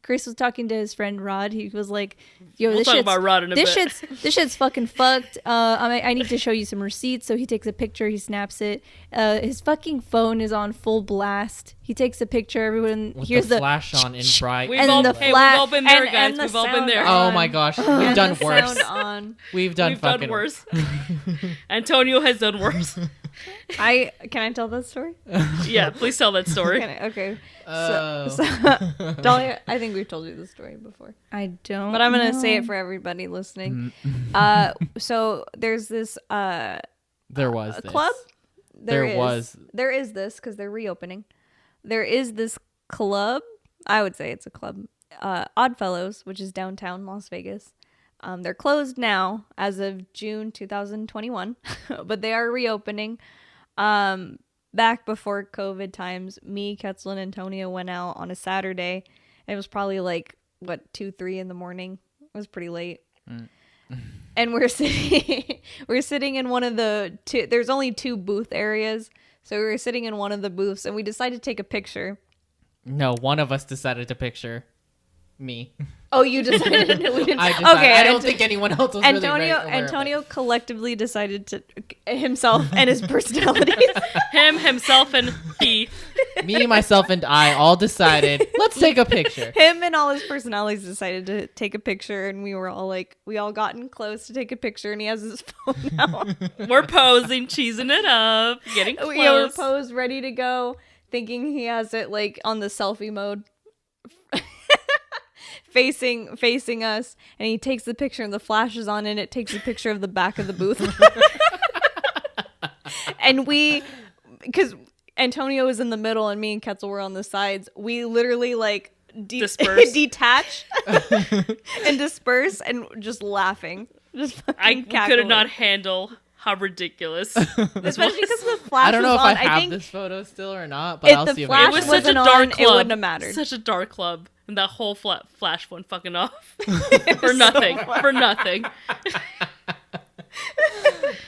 Chris was talking to his friend Rod. He was like, "Yo, We'll this talk shit's, about Rod in a this bit. shit's fucking fucked. I need to show you some receipts." So he takes a picture. He snaps it. His fucking phone is on full blast. He takes a picture. Everyone With hears the flash on in bright. We've And all, the hey, flat- we've all been there, and guys. the We've all been sound there. on. Oh my gosh, we've And done the worse. sound on. We've done fucking worse. Antonio has done worse. Can I tell that story? Yeah, please tell that story. Okay. Oh. So Dolly, I think we've told you the story before, I don't. but I'm gonna say know. it for everybody listening. So there's this There was this. club. There is this because they're reopening. There is this club. I would say it's a club. Oddfellows, which is downtown Las Vegas. They're closed now as of June 2021, but they are reopening. Back before COVID times, me, Ketzel, and Antonio went out on a Saturday. It was probably like, 2-3 in the morning. It was pretty late. And we're sitting in one of the two. There's only 2 booth areas. So we were sitting in one of the booths and we decided to take a picture. No, one of us decided to picture me. Oh, you decided we didn't. I decided. Okay, I don't think anyone else was really aware of it. Antonio collectively decided to himself and his personalities. Him, himself, and he. Me, myself, and I all decided, let's take a picture. Him and all his personalities decided to take a picture, and we were all like, we all gotten close to take a picture, and he has his phone out. We're posing, cheesing it up, getting close. We were posed, ready to go, thinking he has it like on the selfie mode. Facing us, and he takes the picture and the flash is on and it takes a picture of the back of the booth. and because Antonio was in the middle and me and Ketzel were on the sides, we literally like Disperse. detach and disperse and just laughing. Just I fucking could cackling. not handle how ridiculous. Especially because the flash I don't know was if on. I have think this photo still or not, but if I'll the see if flash It was I such a wasn't on, dark it club. wouldn't have mattered. Such a dark club, and that whole flash one fucking off for nothing. For nothing.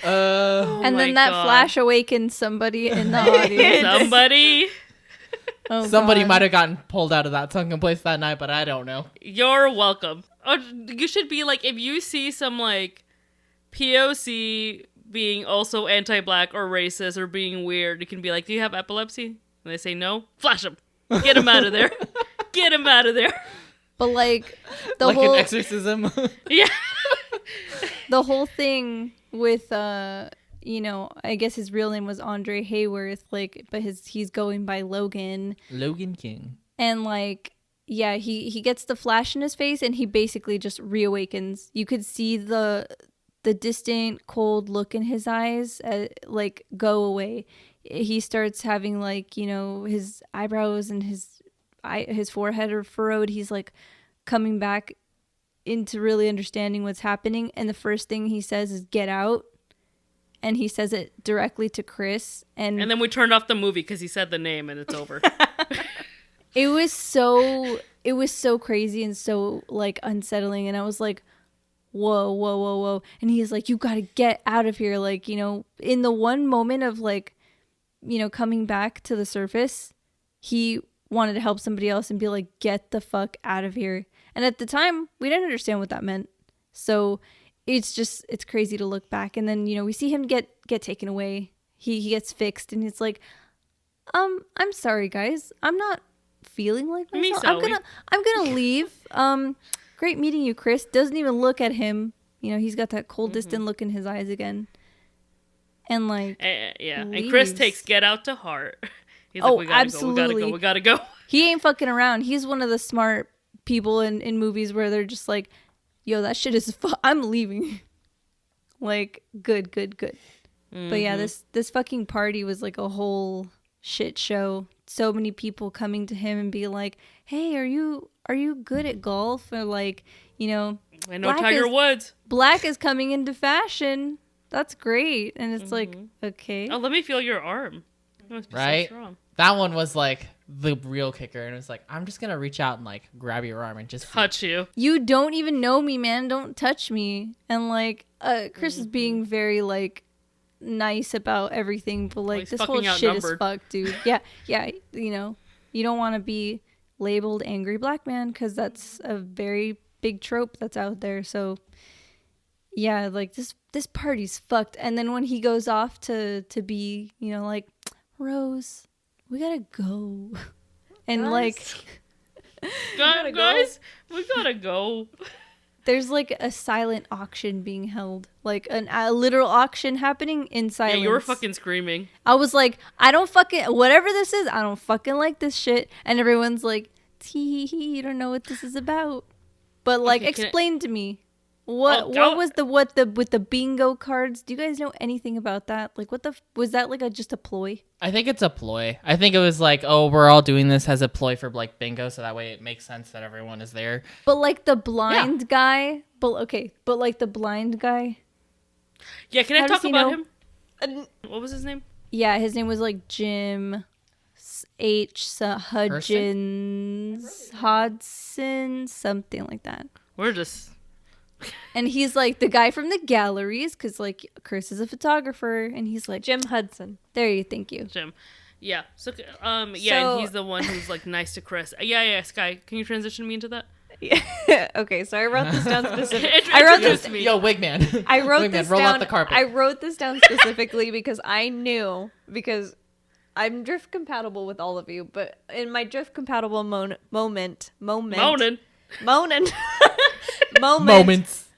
And my then that God. flash awakened somebody in the audience. Somebody, Oh, Somebody God. might have gotten pulled out of that sunken place that night, but I don't know. you're welcome. Or you should be like, if you see some like POC being also anti-black or racist or being weird, you can be like, "Do you have epilepsy?" And they say no. Flash him. Get him out of there. Get him out of there. But like the Like whole an exorcism. Yeah. the whole thing with you know, I guess his real name was Andre Hayworth, like, but he's going by Logan. Logan King. And like, yeah, he gets the flash in his face and he basically just reawakens. You could see the distant, cold look in his eyes, like, go away. He starts having, like, you know, his eyebrows and his forehead are furrowed. He's like coming back into really understanding what's happening. And the first thing he says is "get out." And he says it directly to Chris. And And then we turned off the movie because he said the name and it's over. it was so crazy and so like unsettling. And I was like, whoa, whoa, whoa, whoa. And he's like, you got to get out of here. Like, you know, in the one moment of like, you know, coming back to the surface, he wanted to help somebody else and be like, get the fuck out of here. And at the time, we didn't understand what that meant. So it's crazy to look back. And then, you know, we see him get taken away. He gets fixed and it's like, I'm sorry guys. I'm not feeling like myself. I'm gonna leave. Great meeting you, Chris. Doesn't even look at him. You know, he's got that cold, distant look in his eyes again. And like, Yeah. And leaves. Chris takes "get out" to heart. He's Oh, like, we gotta absolutely. go. We gotta go. He ain't fucking around. He's one of the smart people in movies where they're just like, yo, that shit is I'm leaving. Like, good. But yeah, this fucking party was like a whole shit show. So many people coming to him and be like, hey, are you good at golf? Or like, you know, I know Tiger Woods. black is coming into fashion. That's great. And it's like, okay. Oh, let me feel your arm. It must be Right? so strong. That one was like the real kicker. And it was like, I'm just going to reach out and like grab your arm and just Touch you. You don't even know me, man. Don't touch me. And like, Chris is being very like nice about everything, but like he's this whole fucking shit is outnumbered. fucked, dude. Yeah. You know, you don't want to be labeled angry black man because that's a very big trope that's out there. So yeah, like this party's fucked. And then when he goes off to be, you know, like, Rose, we gotta go, and like. Guys, we gotta go. There's like a silent auction being held, like a literal auction happening in silence. Yeah, you were fucking screaming. I was like, I don't fucking, whatever this is, I don't fucking like this shit. And everyone's like, tee hee, you don't know what this is about. But like, Okay, can I- explain to me. What was with the bingo cards? Do you guys know anything about that? Like, was that like just a ploy? I think it's a ploy. I think it was like, oh, we're all doing this as a ploy for like bingo, so that way it makes sense that everyone is there. But like the blind guy, but like the blind guy. Yeah, can I How does talk he about know? him? What was his name? Yeah, his name was like Jim Hodgson, something like that. We're just... And he's like the guy from the galleries, because like Chris is a photographer, and he's like, Jim Hudson. there you, thank you. Jim. Yeah. So, So- and he's the one who's like nice to Chris. Yeah, Sky, can you transition me into that? Okay, so I wrote this down specifically. Introduce me. Yo, Wigman. I wrote Wigman, this roll down. out the carpet. I wrote this down specifically because I knew, because I'm drift compatible with all of you, but in my drift compatible moment Moaning.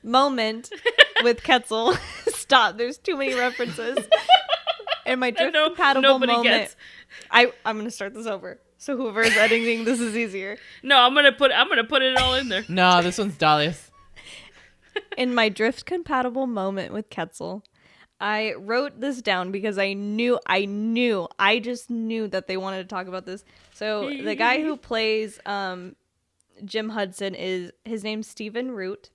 moment with Ketzel. Stop. There's too many references. In my drift know, compatible nobody moment, gets. I'm gonna start this over. So whoever's editing this is easier. No, I'm gonna put it all in there. No, this one's Dahlia's. In my drift compatible moment with Ketzel, I wrote this down because I just knew that they wanted to talk about this. So the guy who plays Jim Hudson his name's Stephen Root,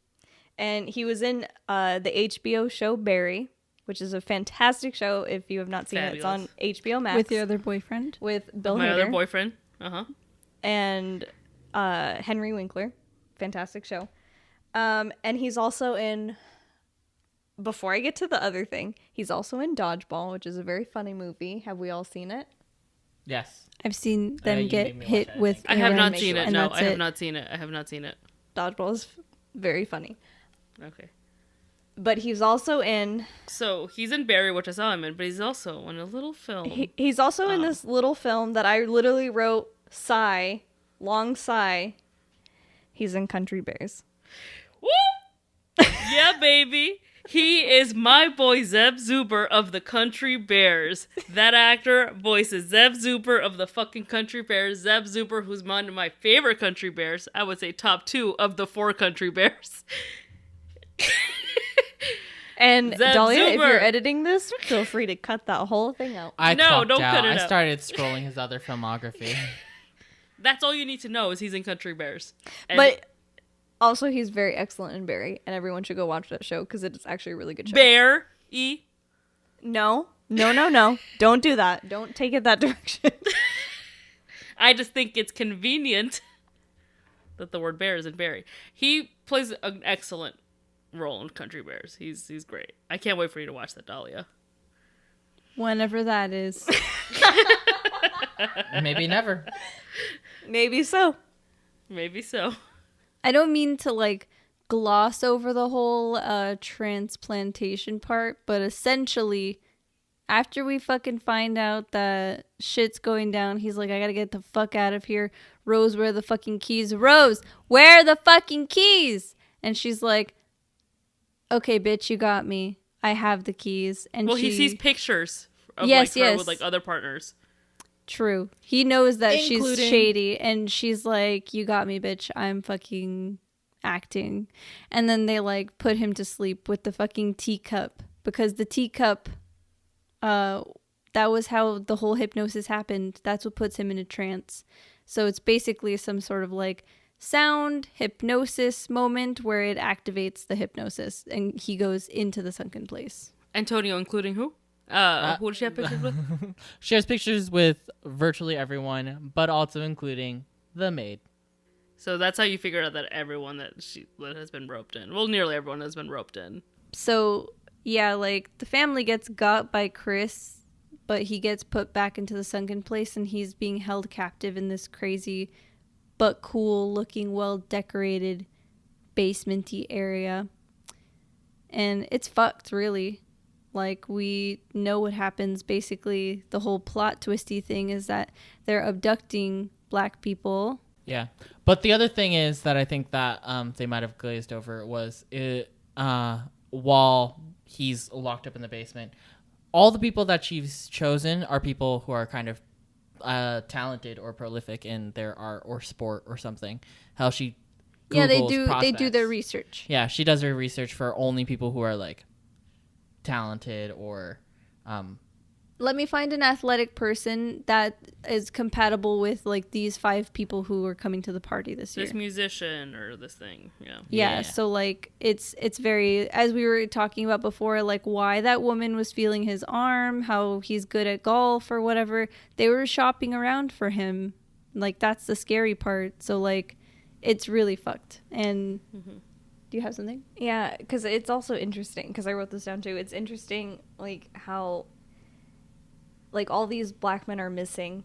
and he was in the HBO show Barry, which is a fantastic show. If you have not seen it, it's on HBO Max. With your other boyfriend? With Bill My Hader. other boyfriend. And Henry Winkler. Fantastic show. And he's also in, before I get to the other thing, he's also in Dodgeball, which is a very funny movie. Have we all seen it? Yes. I've seen them you get made me watch hit that, I with. think. I have Yeah, not make seen sure. it. And No, that's I have it. not seen it. I have not seen it. Dodgeball is very funny. Okay. But he's also in, So he's in Barry, which I saw him in, but he's also in a little film. he's also in this little film that I literally wrote, sigh, long sigh. He's in Country Bears. Woo! Yeah, baby. He is my boy Zeb Zuber of the Country Bears. That actor voices Zeb Zuber of the fucking Country Bears. Zeb Zuber, who's one of my favorite Country Bears. I would say top 2 of the 4 Country Bears. And Zeb Dahlia, if Zuber. you're editing this, feel free to cut that whole thing out. I No, clocked don't out. cut it I out. started scrolling his other filmography. That's all you need to know is he's in Country Bears. And But also, he's very excellent in Barry, and everyone should go watch that show because it's actually a really good show. Bear E. No. Don't do that. Don't take it that direction. I just think it's convenient that the word bear is in Barry. He plays an excellent role in Country Bears. He's great. I can't wait for you to watch that, Dahlia. Whenever that is. Maybe never. Maybe so. Maybe so. I don't mean to like gloss over the whole transplantation part, but essentially, after we fucking find out that shit's going down, he's like, I gotta get the fuck out of here. Rose, where are the fucking keys? Rose, where are the fucking keys? And she's like, okay, bitch, you got me. I have the keys. And Well, she... he sees pictures of Yes, like her yes. with like other partners. True. He knows that she's Including- shady, and she's like, you got me, bitch. I'm fucking acting. And then they like put him to sleep with the fucking teacup, because the teacup, that was how the whole hypnosis happened. That's what puts him in a trance. So it's basically some sort of like sound hypnosis moment where it activates the hypnosis and he goes into the sunken place. Antonio, including who? Who did she have pictures with? She has pictures with virtually everyone, but also including the maid. So that's how you figure out that everyone that has been roped in. Well, nearly everyone has been roped in. So yeah, like the family gets got by Chris, but he gets put back into the sunken place and he's being held captive in this crazy but cool looking, well decorated basementy area. And it's fucked, really. Like, we know what happens. Basically, the whole plot twisty thing is that they're abducting black people. Yeah. But the other thing is that I think that they might have glazed over was while he's locked up in the basement, all the people that she's chosen are people who are kind of talented or prolific in their art or sport or something. How she Googles Yeah, they do prospects. their research. Yeah, she does her research for only people who are like talented or Let me find an athletic person that is compatible with like these 5 people who are coming to the party this year. This musician or this thing. Yeah. Yeah, so like it's very, as we were talking about before, like why that woman was feeling his arm, how he's good at golf or whatever. They were shopping around for him. Like that's the scary part. So like it's really fucked. And do you have something? Yeah, because it's also interesting, because I wrote this down too. It's interesting, like, how, like, all these black men are missing,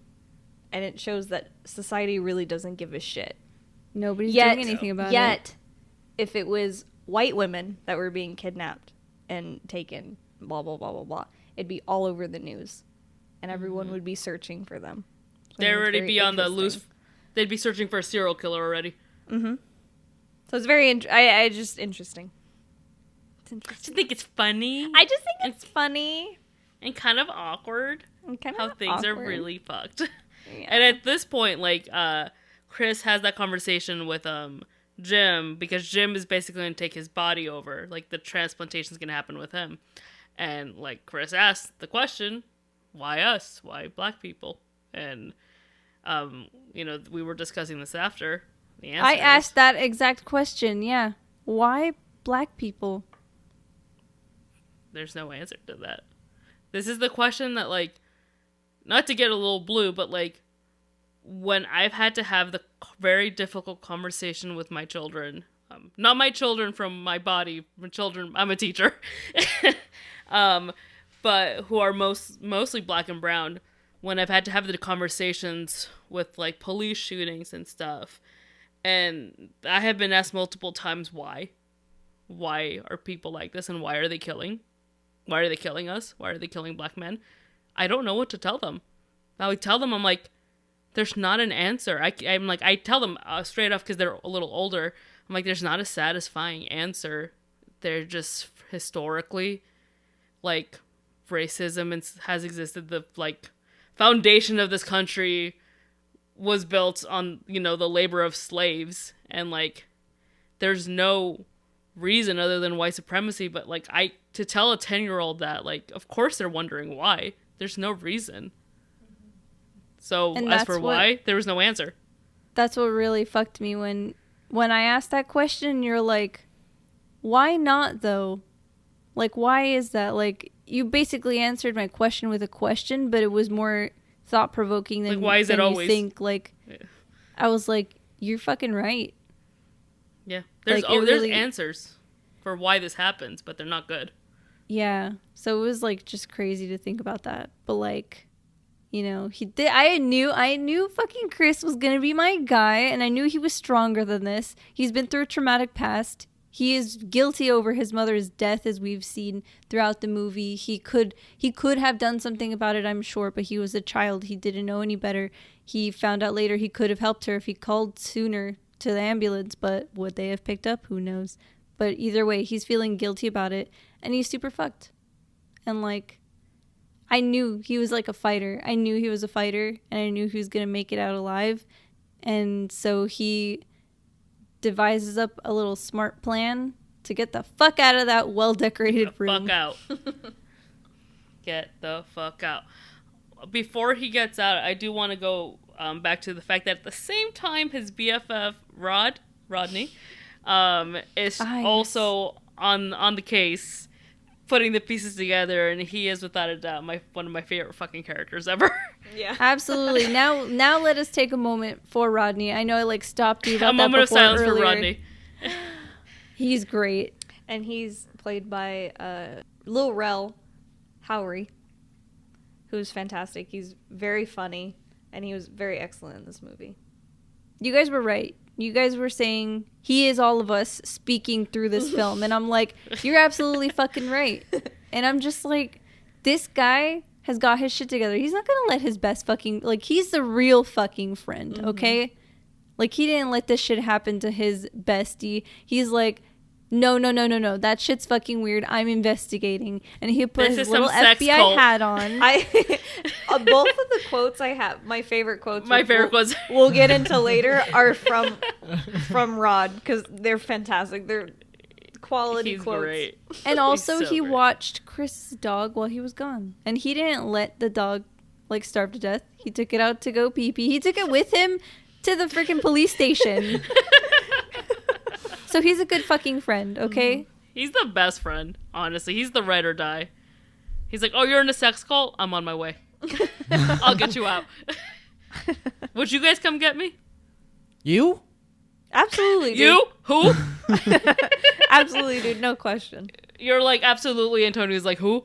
and it shows that society really doesn't give a shit. Nobody's doing anything about it. Yet, if it was white women that were being kidnapped and taken, blah, blah, blah, blah, blah, it'd be all over the news, and everyone would be searching for them. They'd already very be on the interesting. loose. They'd be searching for a serial killer already. So it's very, I just interesting. It's I interesting. just think it's funny I just think it's funny. and kind of awkward And kind how of things are awkward. really fucked. Yeah. And at this point, like, Chris has that conversation with Jim, because Jim is basically going to take his body over. Like, the transplantation is going to happen with him. And like Chris asked the question, why us? Why black people? And we were discussing this after. The answer I asked that exact question. Yeah. Why black people? There's no answer to that. This is the question that, like, not to get a little blue, but like when I've had to have the very difficult conversation with my children, not my children from my body, my children, I'm a teacher, but who are mostly black and brown, when I've had to have the conversations with like police shootings and stuff, and I have been asked multiple times why are people like this, and why are they killing us, why are they killing black men? I don't know what to tell them. I would tell them, I'm like, there's not an answer. I tell them straight off, because they're a little older, I'm like, there's not a satisfying answer. They're just historically, like, racism has existed. The like foundation of this country was built on, the labor of slaves, and like there's no reason other than white supremacy. But like, to tell a 10-year-old that, like, of course they're wondering why. There's no reason. So as for why, there was no answer. That's what really fucked me when I asked that question. You're like, why not though? Like, why is that? Like, you basically answered my question with a question, but it was more thought provoking than, like, why is it always? You think. Like, yeah. I was like, you're fucking right. Yeah, there's there's answers for why this happens, but they're not good. Yeah, so it was like just crazy to think about that. But like, he did. I knew fucking Chris was gonna be my guy, and I knew he was stronger than this. He's been through a traumatic past. He is guilty over his mother's death, as we've seen throughout the movie. He could have done something about it, I'm sure, but he was a child. He didn't know any better. He found out later he could have helped her if he called sooner to the ambulance, but would they have picked up? Who knows? But either way, he's feeling guilty about it, and he's super fucked. And like, I knew he was like a fighter. I knew he was a fighter, and I knew he was going to make it out alive. And so he devises up a little smart plan to get the fuck out of that well-decorated room. Fuck out. Get the fuck out. Before he gets out, I do want to go back to the fact that at the same time, his BFF, Rodney, is also on the case, putting the pieces together, and he is without a doubt one of my favorite fucking characters ever. Yeah, absolutely. Now let us take a moment for Rodney. I know I like stopped you about a that moment of silence earlier. for Rodney. He's great, and he's played by Lil Rel Howery, who's fantastic. He's very funny, and he was very excellent in this movie. You guys were right. You guys were saying he is all of us speaking through this film. And I'm like, you're absolutely fucking right. And I'm just like, this guy has got his shit together. He's not going to let his best fucking, like, he's the real fucking friend, okay? Like, he didn't let this shit happen to his bestie. He's like, no. That shit's fucking weird. I'm investigating. And he put his little FBI hat on. Both of the quotes I have, my favorite quotes we'll get into later, are from Rod, because they're fantastic. They're quality He's quotes. Great. And also so he great. watched Chris's dog while he was gone. And he didn't let the dog like starve to death. He took it out to go pee-pee. He took it with him to the freaking police station. So he's a good fucking friend, okay? He's the best friend, honestly. He's the ride or die. He's like, oh, you're in a sex cult? I'm on my way. I'll get you out. Would you guys come get me? You? Absolutely, dude. You? Who? Absolutely, dude. No question. You're like, absolutely. Antonio's like, who?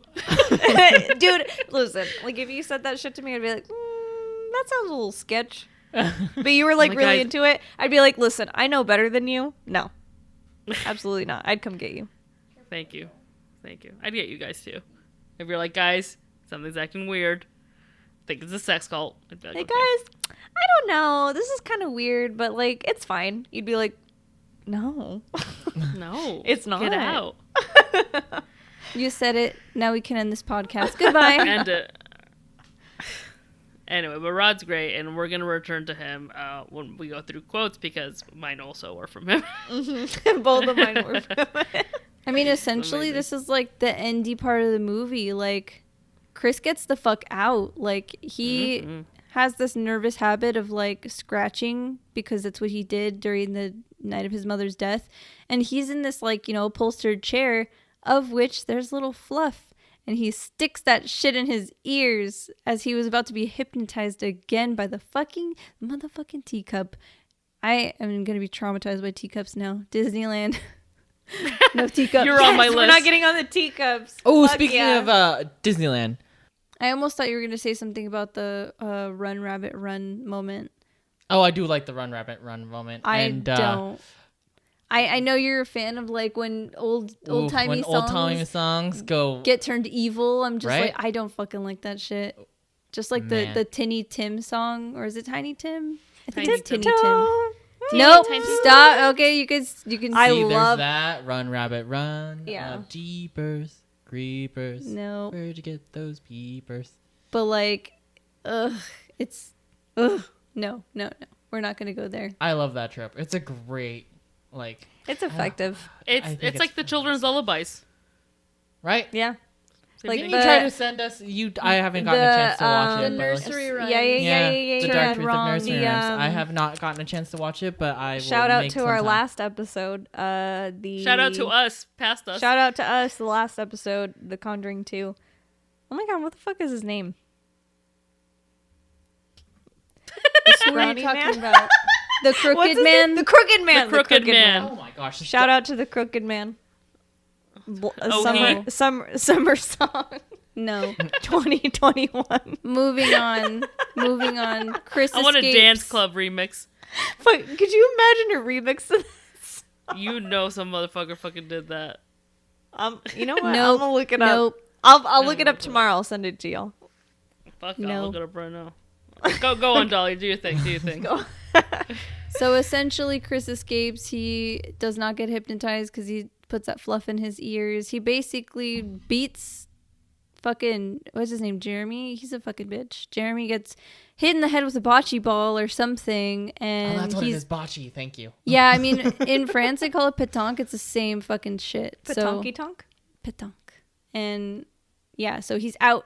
Dude, listen. Like, if you said that shit to me, I'd be like, that sounds a little sketch. But you were like really into it. I'd be like, listen, I know better than you. No. Absolutely not. I'd come get you. Thank you. I'd get you guys too. If you're like, guys, something's acting weird, think it's a sex cult. I'd be like, hey, okay. guys, I don't know. This is kind of weird, but like, it's fine. You'd be like, no. No. It's not. Get out. You said it. Now we can end this podcast. Goodbye. End it. Anyway, but Rod's great, and we're going to return to him when we go through quotes, because mine also are from him. Both of mine were from him. I mean, essentially, amazing. this is like the endy part of the movie. Like, Chris gets the fuck out. Like, he has this nervous habit of like scratching because that's what he did during the night of his mother's death. And he's in this like, upholstered chair of which there's little fluff. And he sticks that shit in his ears as he was about to be hypnotized again by the motherfucking teacup. I am going to be traumatized by teacups now. Disneyland. No teacups. You're on my list. We're not getting on the teacups. Oh, Fuck speaking yeah. of Disneyland. I almost thought you were going to say something about the Run Rabbit Run moment. Oh, I do like the Run Rabbit Run moment. I and, don't. I know you're a fan of like when old-timey songs go. get turned evil. I'm just Right? like, I don't fucking like that shit. Just like Man. the Tinny Tim song, or is it Tiny Tim? I think Tiny it's Tinny Tim. Tim. Nope. Tiny- Stop. Okay, you can. I See, love- there's that Run Rabbit Run. Yeah. Jeepers Creepers. No, Where'd you get those peepers? but like, it's no. We're not gonna go there. I love that trip. It's a great, like, It's effective. I think It's like the children's lullabies. right? Yeah. Like Didn't the, you try to send us? I haven't gotten a chance to watch The it. but, like, nursery rhyme. Yeah. The yeah. Dark Truth of Wrong. Nursery The, Rhymes. I have not gotten a chance to watch it, but I will Shout out make to some our time. last episode. Shout out to us, past us. Shout out to us, the last episode, The Conjuring 2. Oh my god, what the fuck is his name? Who are you Scrawny talking man? about? The What's Crooked his name? Man. The Crooked Man. The Crooked Man. Oh my gosh! Shout out to the Crooked Man. Okay. Summer song No. 2021. Moving on. Chris I want a escapes. dance club remix. Fuck, could you imagine a remix of this? You know some motherfucker fucking did that. You know what? Nope. I'm gonna look it up. Nope. I'll look it up tomorrow. I'll send it to y'all. Fuck, No. I'll look it up right now. Go on, Dolly. Do your thing. Go. So essentially, Chris escapes. He does not get hypnotized because he puts that fluff in his ears. He basically beats fucking, what's his name? Jeremy? He's a fucking bitch. Jeremy gets hit in the head with a bocce ball or something. And Oh, that's what it he's, is. Bocce. Thank you. yeah, I mean, in France, they call it pétanque. It's the same fucking shit. Petonky tonk. Pétanque. And yeah, so he's out.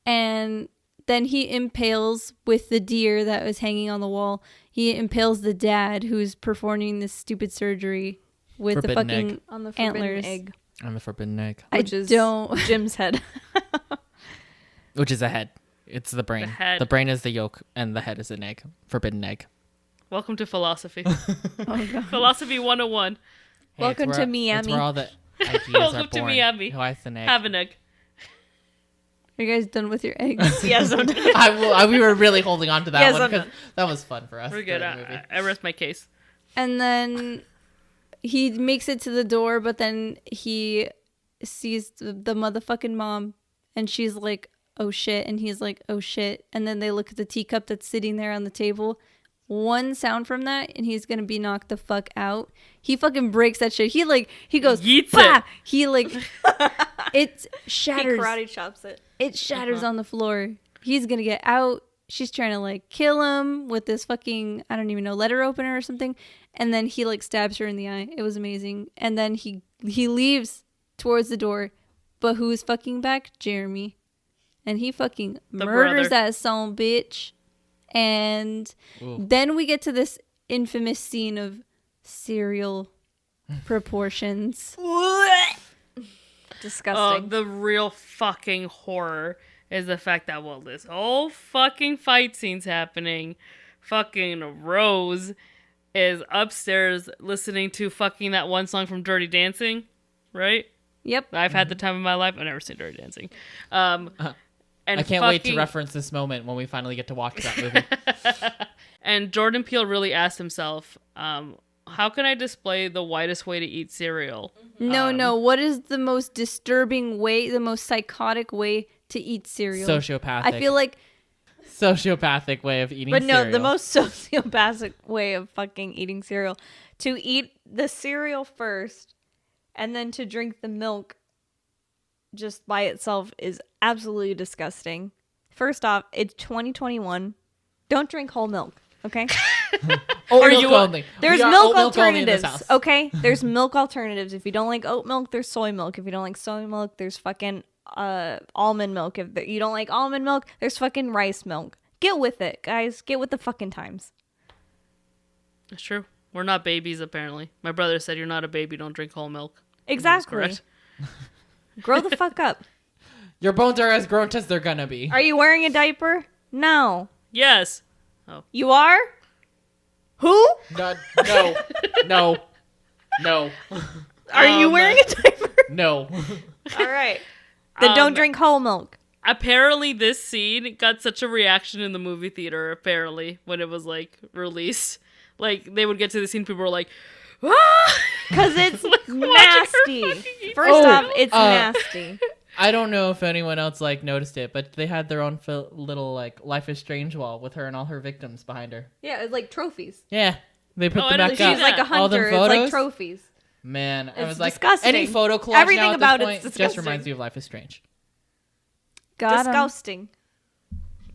And then he impales with the deer that was hanging on the wall. He impales the dad who's performing this stupid surgery with Forbidden the fucking egg. On the forbidden antlers. egg, I'm the forbidden egg, which is don't. Jim's head. which is a head. It's the brain. The head. The brain is the yolk, and the head is an egg. Forbidden egg. Welcome to philosophy. Oh, God. Philosophy 101. Hey, Welcome it's to where- It's Miami. where all the ideas Welcome are to born. Miami. Why is an egg? Have an egg. Are you guys done with your eggs? Yes, I'm done. we were really holding on to that Yes, one I'm because done. that was fun for us. We're good. during the movie. I rest my case. And then he makes it to the door, but then he sees the motherfucking mom, and she's like, oh shit, and he's like, oh shit, and then they look at the teacup that's sitting there on the table. One sound from that, and he's gonna be knocked the fuck out. He fucking breaks that shit. He goes, Yeets bah! it. He like, it He shatters. karate chops it. It shatters on the floor. He's gonna get out. She's trying to like kill him with this fucking, I don't even know, letter opener or something. And then he like stabs her in the eye. It was amazing. And then he leaves towards the door. But who's fucking back? Jeremy. And he fucking The murders brother. that son bitch. And Ooh. then we get to this infamous scene of cereal proportions. Disgusting. The real fucking horror is the fact that while this whole fucking fight scene's happening, fucking Rose is upstairs listening to fucking that one song from Dirty Dancing, right? Yep. I've had the time of my life. I've never seen Dirty Dancing. And I can't wait to fucking- reference this moment when we finally get to watch that movie. And Jordan Peele really asked himself, how can I display the whitest way to eat cereal? No. What is the most disturbing way, the most psychotic way to eat cereal? Sociopathic. I feel like Sociopathic way of eating But no, cereal. the most sociopathic way of fucking eating cereal. To eat the cereal first and then to drink the milk just by itself is absolutely disgusting. First off, it's 2021. Don't drink whole milk, okay? Oat Are milk you- only. There's We are milk oat only in this alternatives, house. okay? There's milk alternatives. If you don't like oat milk, there's soy milk. If you don't like soy milk, there's fucking almond milk. If you don't like almond milk, there's fucking rice milk. Get with it, guys. Get with the fucking times. It's true. We're not babies, apparently. My brother said you're not a baby, don't drink whole milk. Exactly. Correct. Grow the fuck up. Your bones are as grown as they're gonna be. Are you wearing a diaper? No. Yes. You are? Who? No, no, no, no, Are you wearing a diaper? no. All right. Then don't drink whole milk. Apparently, this scene got such a reaction in the movie theater, apparently, when it was, like, released. Like, they would get to the scene, people were like, ah! Because it's Like, nasty. fucking- First Oh, off, it's nasty. I don't know if anyone else like noticed it, but they had their own little like Life is Strange wall with her and all her victims behind her. Yeah, it's like trophies. Yeah, they put Oh, them I back didn't up. She's like a All them hunter. It's like photos? trophies. Man, I It's was like, disgusting. any photo collage Everything now at about this it's point just disgusting. reminds me of Life is Strange. Got 'em. Disgusting.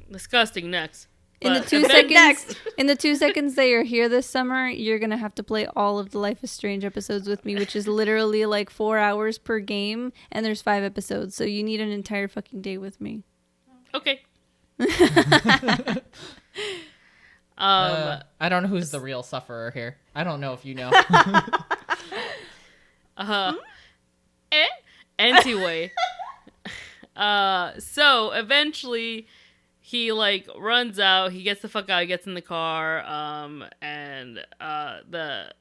Disgusting next. In the But- 2 and then- seconds, next. in the 2 seconds that you're here this summer, you're gonna have to play all of the Life is Strange episodes with me, which is literally like 4 hours per game, and there's 5 episodes, so you need an entire fucking day with me. Okay. I don't know who's the real sufferer here. I don't know if you know. Anyway. So eventually he like runs out, he gets the fuck out, he gets in the car, and the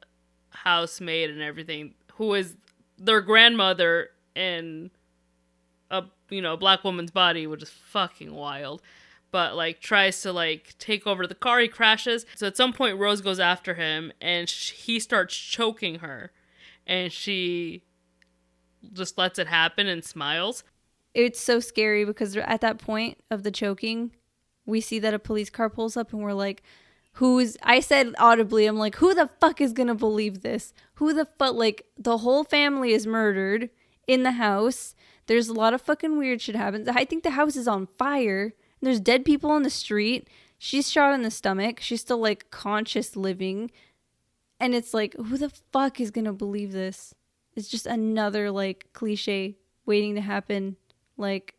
housemaid and everything, who is their grandmother in a black woman's body, which is fucking wild. But like tries to like take over the car, he crashes. So at some point Rose goes after him and he starts choking her, and she just lets it happen and smiles. It's so scary because at that point of the choking, we see that a police car pulls up and we're like, I said audibly, I'm like, who the fuck is gonna believe this? Who the fuck, like, the whole family is murdered in the house. There's a lot of fucking weird shit happens. I think the house is on fire. There's dead people on the street. She's shot in the stomach. She's still like conscious living. And it's like, who the fuck is gonna believe this? It's just another like cliche waiting to happen. Like,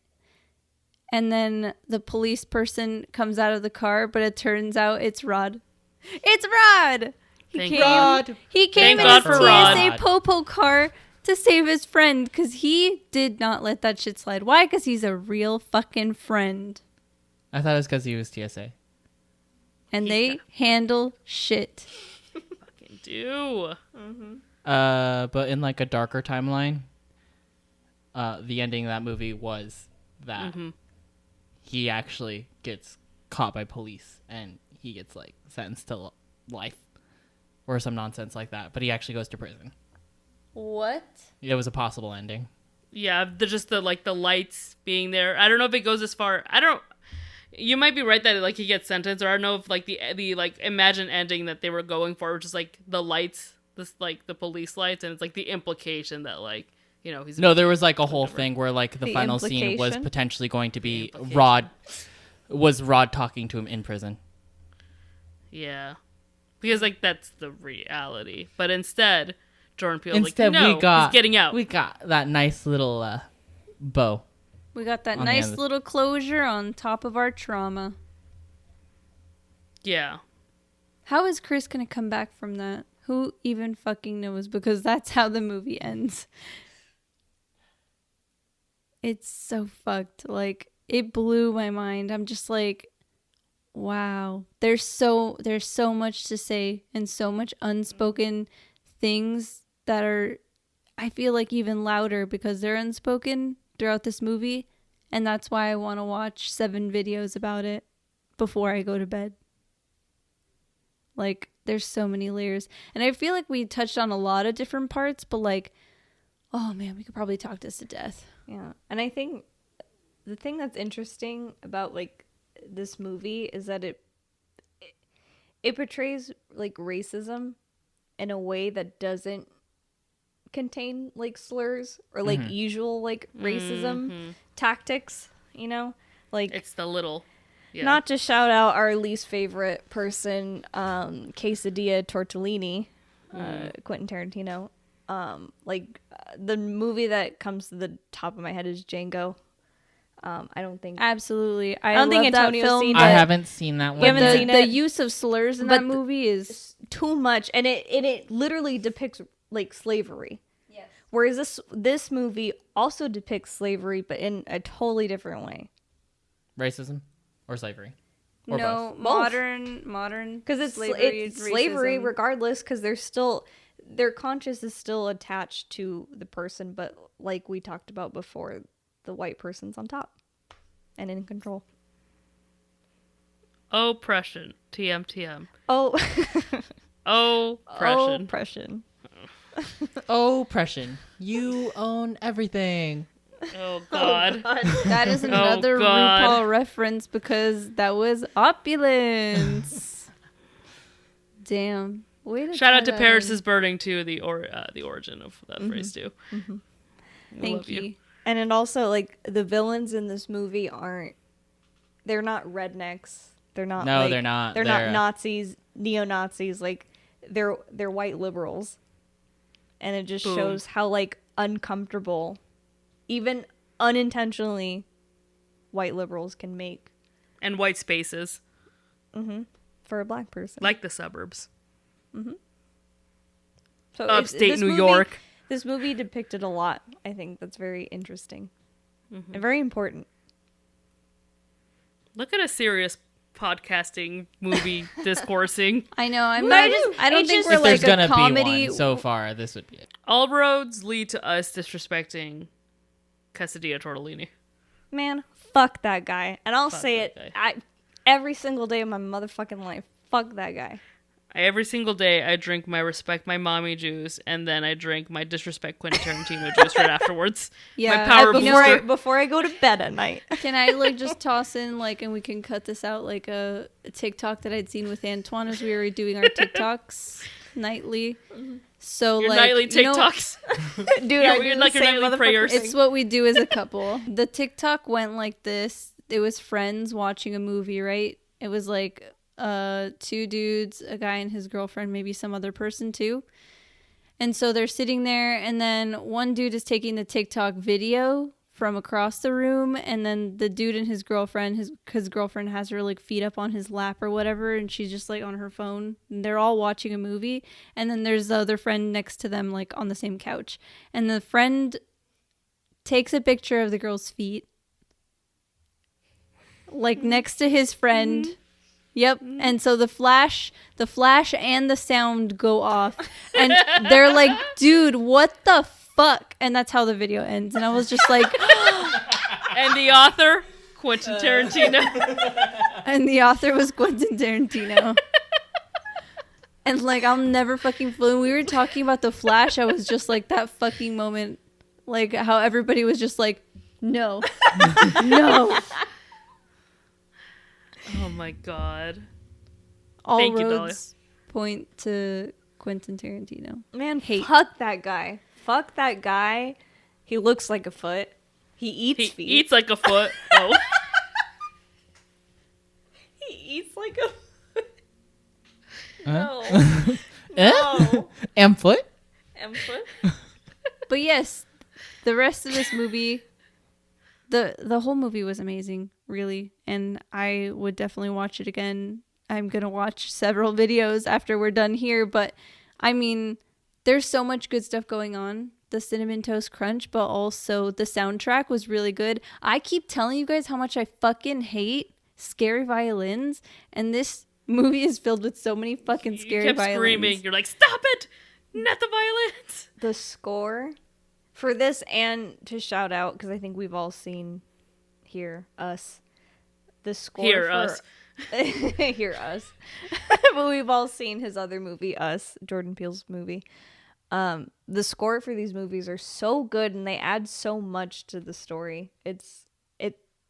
and then the police person comes out of the car, but it turns out it's Rod. It's Rod! Thank came, God. He came Thank in God his for Rod. TSA Popo car to save his friend because he did not let that shit slide. Why? Because he's a real fucking friend. I thought it was because he was TSA. And they handle shit. Fucking do. But in like a darker timeline, the ending of that movie was that he actually gets caught by police and he gets like sentenced to life or some nonsense like that. But he actually goes to prison. What? It was a possible ending. Yeah, just the lights being there. I don't know if it goes as far. You might be right that like he gets sentenced, or I don't know if like the like imagined ending that they were going for, which is like the lights, this like the police lights, and it's like the implication that like he's No, there was like a whole thing where like the final scene was implication? potentially going to be implication. Rod talking to him in prison. Yeah, because like that's the reality, but instead Jordan Peele like Instead, no, we got he's getting out. We got that nice little bow. We got that On the nice end. little closure on top of our trauma. Yeah. How is Chris gonna come back from that? Who even fucking knows? Because that's how the movie ends. It's so fucked. Like, it blew my mind. I'm just like, wow. There's so much to say and so much unspoken things that are, I feel like, even louder because they're unspoken throughout this movie. And that's why I want to watch 7 videos about it before I go to bed. Like, there's so many layers. And I feel like we touched on a lot of different parts, but like, oh man, we could probably talk this to death. Yeah. And I think the thing that's interesting about like this movie is that it portrays like racism in a way that doesn't contain like slurs or like usual like racism tactics, like It's the little Yeah. Not to shout out our least favorite person, Quesadilla Tortellini, Quentin Tarantino. The movie that comes to the top of my head is Django. I don't think Absolutely. I don't love think that Antonio's film. seen but I haven't seen that one. haven't yet. seen the it. use of slurs in But that movie is too much, and it literally depicts like slavery. Yes. Whereas this movie also depicts slavery, but in a totally different way. Racism or slavery? Or no both. modern Because it's slavery, slavery racism. regardless, because they're still, their conscience is still attached to the person, but like we talked about before, the white person's on top and in control. Oppression. TM. Oh, Oppression. oppression. Oppression. You own everything. Oh God. That is another God. RuPaul reference because that was opulence. Damn. Way to Shout tie out to that Paris in. is Burning too, the origin of that phrase too. We Thank love you. And it also, like, the villains in this movie they're not rednecks. They're not. No, like, they're not. They're They're- not Nazis, neo-Nazis. Like, they're white liberals. And it just Boom. shows how, like, uncomfortable, even unintentionally, white liberals can make And white spaces, for a black person. like the suburbs. So Upstate this New movie- York. This movie depicted a lot. I think that's very interesting and very important. Look at a serious podcasting movie discoursing. I know. I It don't think just- we're If there's like a gonna comedy. be one so far, this would be it. All roads lead to us disrespecting Quesadilla Tortellini. Man, fuck that guy. And I'll Fuck say that it guy. every single day of my motherfucking life. Fuck that guy. Every single day, I drink my respect my mommy juice, and then I drink my disrespect Quentin Tarantino juice right afterwards. Yeah, my power booster. Before I go to bed at night. Can I like just toss in like, and we can cut this out, like a TikTok that I'd seen with Antoine as we were doing our TikToks nightly. So Your like nightly you know- TikToks. Dude, You're I do weird the like your same nightly motherfucking prayers. thing. It's what we do as a couple. The TikTok went like this. It was friends watching a movie, right? It was like two dudes, a guy and his girlfriend, maybe some other person too. And so they're sitting there, and then one dude is taking the TikTok video from across the room, and then the dude and his girlfriend, his girlfriend has her like feet up on his lap or whatever, and she's just like on her phone. And they're all watching a movie, and then there's the other friend next to them, like on the same couch, and the friend takes a picture of the girl's feet, like next to his friend. Yep. And so the flash and the sound go off, and they're like, dude, what the fuck? And that's how the video ends. And I was just like, And the author, Quentin Tarantino. and the author was Quentin Tarantino. And like, I'll never fucking when we were talking about the Flash, I was just like, that fucking moment, like how everybody was just like, no, no. Oh my God. All Thank you, roads point to Quentin Tarantino. Man, Hate. fuck that guy. Fuck that guy. He looks like a foot. He eats He feet. eats like a foot. Oh. He eats like a foot. Huh? No. And foot? And foot? But yes, the rest of this movie, the whole movie was amazing, really, and I would definitely watch it again. I'm gonna watch several videos after we're done here, but I mean, there's so much good stuff going on. The Cinnamon Toast Crunch, but also the soundtrack was really good. I keep telling you guys how much I fucking hate scary violins, and this movie is filled with so many fucking scary You kept violins. screaming. You're like, stop it! Not the violence! The score for this, and to shout out, because I think we've all seen Us. The score Hear for Us. Hear Us. But we've all seen his other movie, Us, Jordan Peele's movie. The score for these movies are so good, and they add so much to the story. It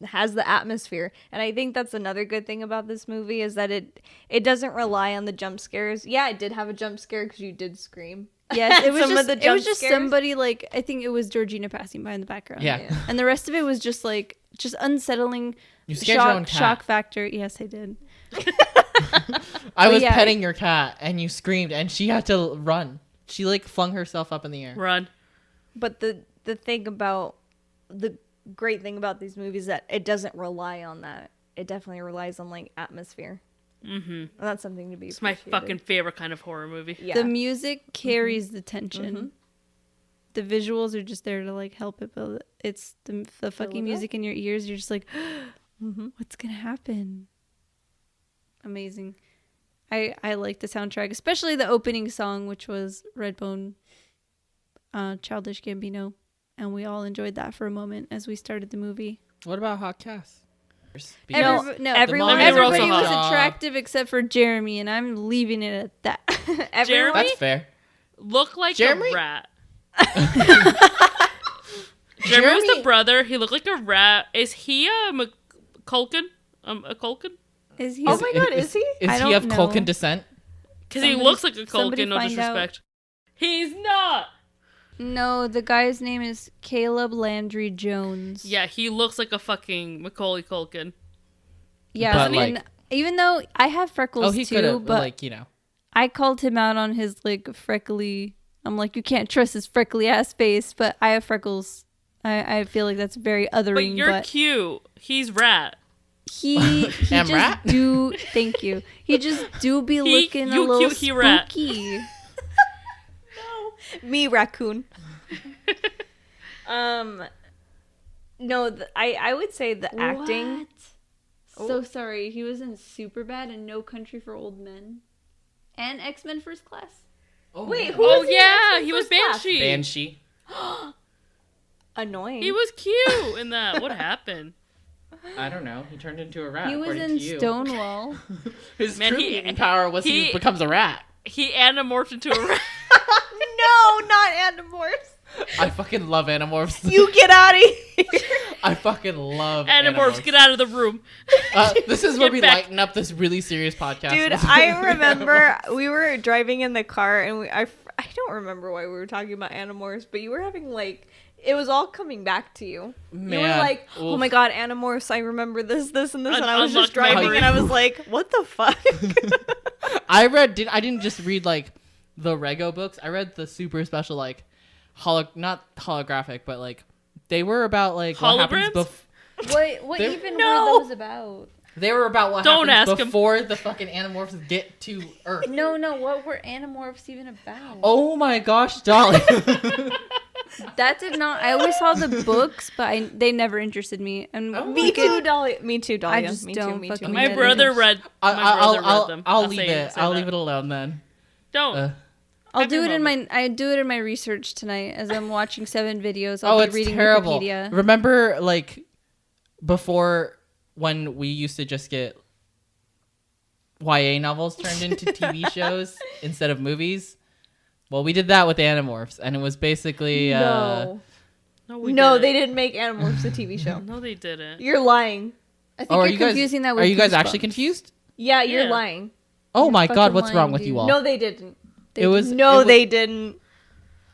has the atmosphere, and I think that's another good thing about this movie is that it doesn't rely on the jump scares. Yeah, it did have a jump scare because you did scream Yes, it was Some of just the it jump was just scares? somebody like I think it was Georgina passing by in the background. Yeah. And the rest of it was just like just unsettling. You scared your own cat. Shock factor. Yes, I did. I was yeah. petting your cat and you screamed and she had to run. She like flung herself up in the air. Run. But the thing about the great thing about these movies is that it doesn't rely on that. It definitely relies on like atmosphere. Mm-hmm. And that's something to be It's my appreciated. fucking favorite kind of horror movie. Yeah. The music carries the tension. Mhm. The visuals are just there to like help it, but it's the fucking music in your ears. You're just like, what's gonna happen? Amazing. I like the soundtrack, especially the opening song, which was Redbone, Childish Gambino, and we all enjoyed that for a moment as we started the movie. What about Hot Cast? everyone- Everybody was Job. attractive except for Jeremy, and I'm leaving it at that. Everyone, That's fair. Look like Jeremy? a rat. Jeremy was the brother. He looked like a rat. Is he a Culkin? A Culkin? Is he? Oh my god, is he? Is I he of don't know. Culkin descent? Because he Somebody- looks like a somebody Culkin, no find out. disrespect. He's not! No, the guy's name is Caleb Landry Jones. Yeah, he looks like a fucking Macaulay Culkin. Yeah, But, and like- even though I have freckles Oh, he could too, have, but like, you know. I called him out on his like freckly. I'm like, you can't trust his freckly ass face, but I have freckles. I feel like that's very But othering. you're But cute. He's rat. he Am just rat? do. Thank you. He just do be looking a you little cute, he rat. spooky. Me, raccoon. No, I would say the acting. What? So sorry. He was in Superbad and No Country for Old Men, and X-Men First Class. Wait, man. who Oh, was he in yeah, X-Men he was First Class? Banshee. Banshee. Annoying. He was cute in that. What happened? I don't know. He turned into a rat. He was according in to you. Stonewall. His Man, true he- mutant power was he he- becomes a rat. He animorphed into a rat. No, not Animorphs. I fucking love Animorphs. You get out of here. I fucking love Animorphs, get out of the room. This is where Get we back. lighten up this really serious podcast. Dude, I remember we were driving in the car and I don't remember why we were talking about Animorphs, but you were having like, it was all coming back to you. You were Man, like, oh oof. my god, Animorphs, I remember this, and this, and I was just Unlocked memory. driving and I was like, what the fuck? I didn't just read like the Rego books. I read the super special like not holographic, but like they were about like what happens Holograms? What There- even No. were those about? They were about what Don't happens ask him. before the fucking Animorphs get to Earth. No, what were Animorphs even about? Oh my gosh, Dolly. That did not. I always saw the books, but they never interested me. And Oh Me my too, Dolly. Me too, Dolly. I just me don't too, me fucking too. get My it. brother read. My brother read them. I'll leave say- it. say I'll that. leave it alone then. Don't. I'll Have do your it moment. I do it in my research tonight as I'm watching 7 videos. I'll be It's reading terrible. Wikipedia. Remember, like before when we used to just get YA novels turned into TV shows instead of movies? Well, we did that with Animorphs, and it was basically No. No, we No, didn't. they didn't make Animorphs a TV show. No, they didn't. You're lying. I think Oh, are you're you guys confusing that with Are you guys actually Goosebumps. confused? Yeah, you're Yeah. lying. Oh You're my god, fucking what's wrong lying, with you dude. all? No, they didn't. it was No, it was- they didn't.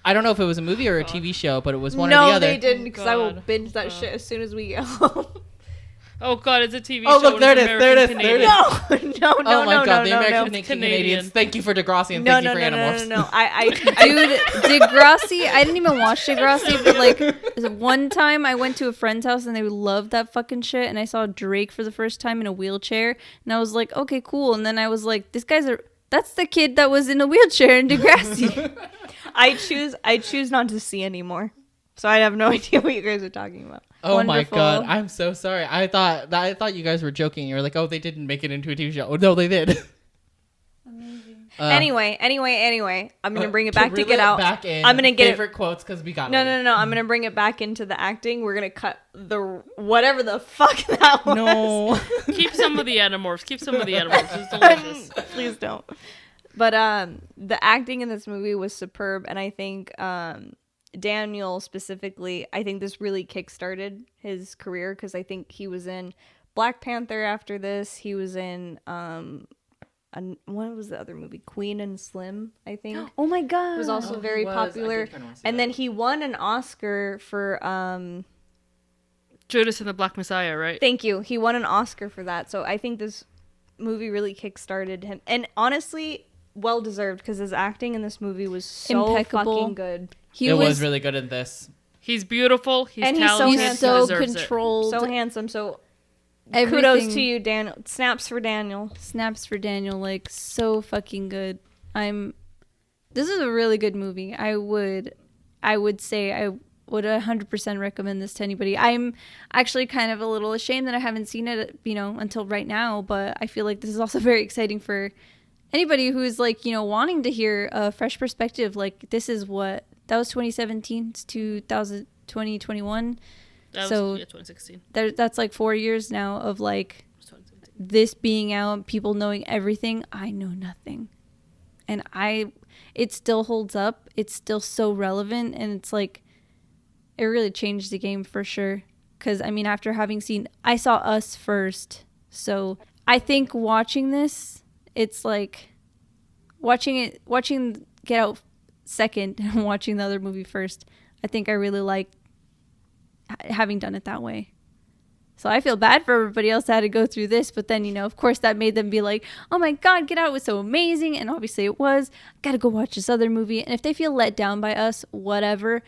I don't know if it was a movie or a TV show, but it was one or No, the other. they didn't, because I will God. binge that shit as soon as we get home. Oh god, it's a TV Oh, show. look, there it is, there it is, there it is. No, no, Oh my no, god, no, the no, American no. Canadians. Canadian. Thank you for Degrassi and No, thank no, you no, for no, Animorphs. no, no. I Dude, Degrassi, I didn't even watch Degrassi, but like one time I went to a friend's house and they loved that fucking shit, and I saw Drake for the first time in a wheelchair, and I was like, okay, cool. And then I was like, that's the kid that was in a wheelchair in Degrassi. I choose not to see anymore. So I have no idea what you guys are talking about. Oh Wonderful. my god, I'm so sorry. I thought you guys were joking. You were like, oh, they didn't make it into a TV show. Oh, no, they did. Amazing. Anyway, I'm gonna bring it back to reel Get Out. Back in I'm gonna get it. favorite quotes because we got No. I'm gonna bring it back into the acting. We're gonna cut the whatever the fuck that was. No. Keep some of the Animorphs. Keep some of the Animorphs. It's delicious. Please don't. But the acting in this movie was superb, and I think Daniel specifically, I think this really kickstarted his career because I think he was in Black Panther after this. He was in what was the other movie? Queen and Slim, I think. Oh my god. It was also very popular. And then he won an Oscar for Judas and the Black Messiah, right? thank you. He won an Oscar for that. So I think this movie really kickstarted him. And honestly, well deserved, because his acting in this movie was so Impeccable. fucking good. It was really good in this. He's beautiful. He's And he's so talented. handsome. he so deserves controlled. So handsome. So Everything. kudos to you, Daniel. Snaps for Daniel. Snaps for Daniel, like so fucking good. This is a really good movie. I would say I would 100% recommend this to anybody. I'm actually kind of a little ashamed that I haven't seen it, until right now, but I feel like this is also very exciting for anybody who's like, wanting to hear a fresh perspective. Like, this is that was 2017, it's 2021. That was, So 2016. That's like 4 years now of like this being out, people knowing everything. I know nothing. And it still holds up. It's still so relevant. And it's like, it really changed the game for sure. Because, after having I saw Us first. So I think watching this, it's like watching Get Out second and watching the other movie first. I think I really like having done it that way. So I feel bad for everybody else that had to go through this, but then, of course that made them be like, oh my God, Get Out was so amazing. And obviously it was. Gotta go watch this other movie. And if they feel let down by Us, whatever.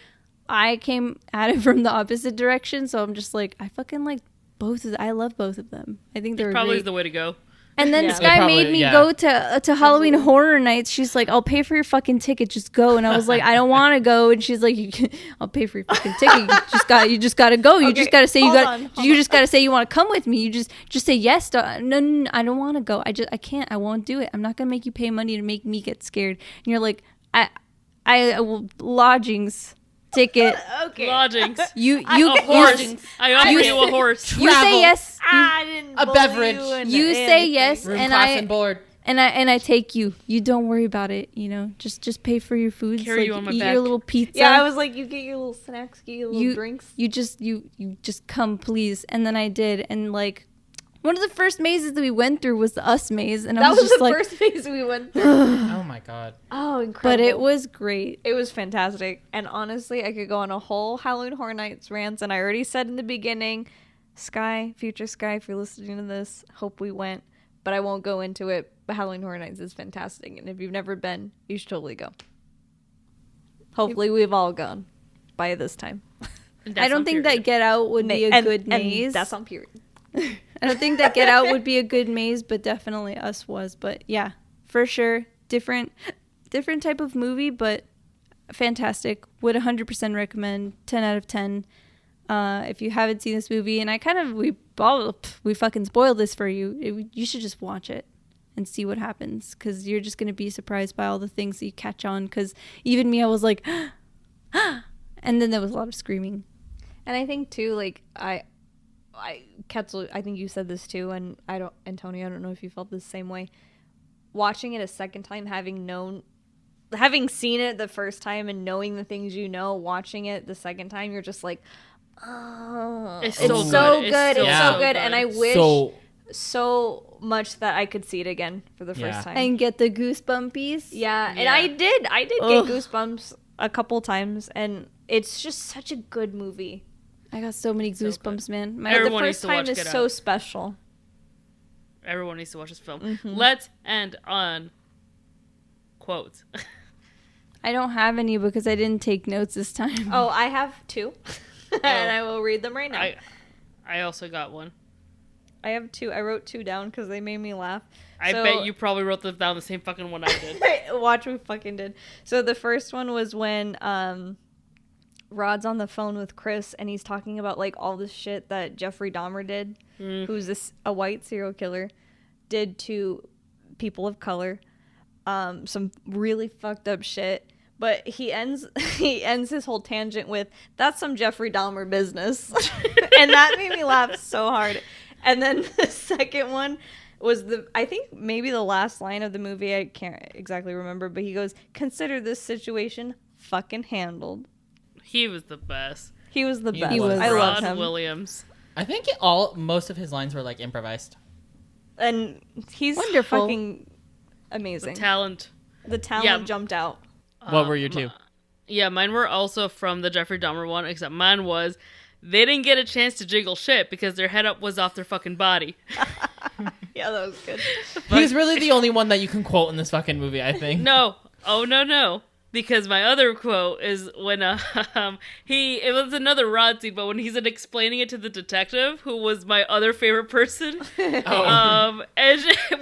I came at it from the opposite direction. So I'm just like, I fucking like both of them. I love both of them. I think they're Probably great. the way to go. And then Yeah. this guy Probably, made me yeah. go to Halloween Horror Nights. She's like, I'll pay for your fucking ticket. Just go. And I was like, I don't want to go. And she's like, I'll pay for your fucking ticket. You just got to go. You just got to say you just got to say you want to come with me. You just say yes. No, I don't want to go. I can't. I won't do it. I'm not going to make you pay money to make me get scared. And you're like, I will lodgings. Ticket. Okay. Lodgings. You A horse. I offer you a horse. You say yes. I didn't A believe beverage. You say yes, Room, and class, and board. and I take you. You don't worry about it. Just pay for your food. Carry you on my eat back. your little pizza. Yeah, I was like, you get your little snacks, get your little drinks. You just come, please. And then I did, and like one of the first mazes that we went through was the Us maze, and I That was was just the like, first phase we went through. Oh my God. Oh, incredible. but it was great. It was fantastic. And honestly, I could go on a whole Halloween Horror Nights rant. And I already said in the beginning, future Sky, if you're listening to this, hope we went. But I won't go into it. But Halloween Horror Nights is fantastic. And if you've never been, you should totally go. Hopefully we've all gone by this time. I don't think that Get Out would be a good maze. And that's on period. I don't think that Get Out would be a good maze, but definitely Us was. But yeah, for sure, different type of movie, but fantastic. Would 100% recommend. 10 out of 10. If you haven't seen this movie, and we fucking spoiled this for you. You should just watch it and see what happens, because you're just gonna be surprised by all the things that you catch on. Because even me, I was like, and then there was a lot of screaming. And I think too, like Ketzel, I think you said this too, and Tony, I don't know if you felt the same way. Watching it a second time, having seen it the first time and knowing the things watching it the second time, you're just like, oh, It's so good. good. It's so so good. And I wish so much that I could see it again for the first time. And get the goosebumpies. Yeah, and I did get goosebumps a couple times, and it's just such a good movie. I got so many goosebumps, man. The first time is so special. Everyone needs to watch this film. Mm-hmm. Let's end on quotes. I don't have any because I didn't take notes this time. Oh, I have two, and I will read them right now. I also got one. I have two. I wrote two down because they made me laugh. I bet you probably wrote them down the same fucking one I did. Watch, we fucking did. So the first one was when Rod's on the phone with Chris, and he's talking about like all this shit that Jeffrey Dahmer did, who's a white serial killer, did to people of color. Some really fucked up shit. But he ends his whole tangent with, "That's some Jeffrey Dahmer business," and that made me laugh so hard. And then the second one was I think maybe the last line of the movie. I can't exactly remember, but he goes, "Consider this situation fucking handled." He was the best. He was the best. He was. I love Rod him. Williams. I think most of his lines were like improvised. And he's Wonderful. fucking amazing. Talent. The talent jumped out. What were your two? Yeah, mine were also from the Jeffrey Dahmer one, except mine was they didn't get a chance to jiggle shit because their head up was off their fucking body. Yeah, that was good. He's really the only one that you can quote in this fucking movie, I think. No. Oh, no. Because my other quote is when it was another Rod scene, but when he's explaining it to the detective, who was my other favorite person, and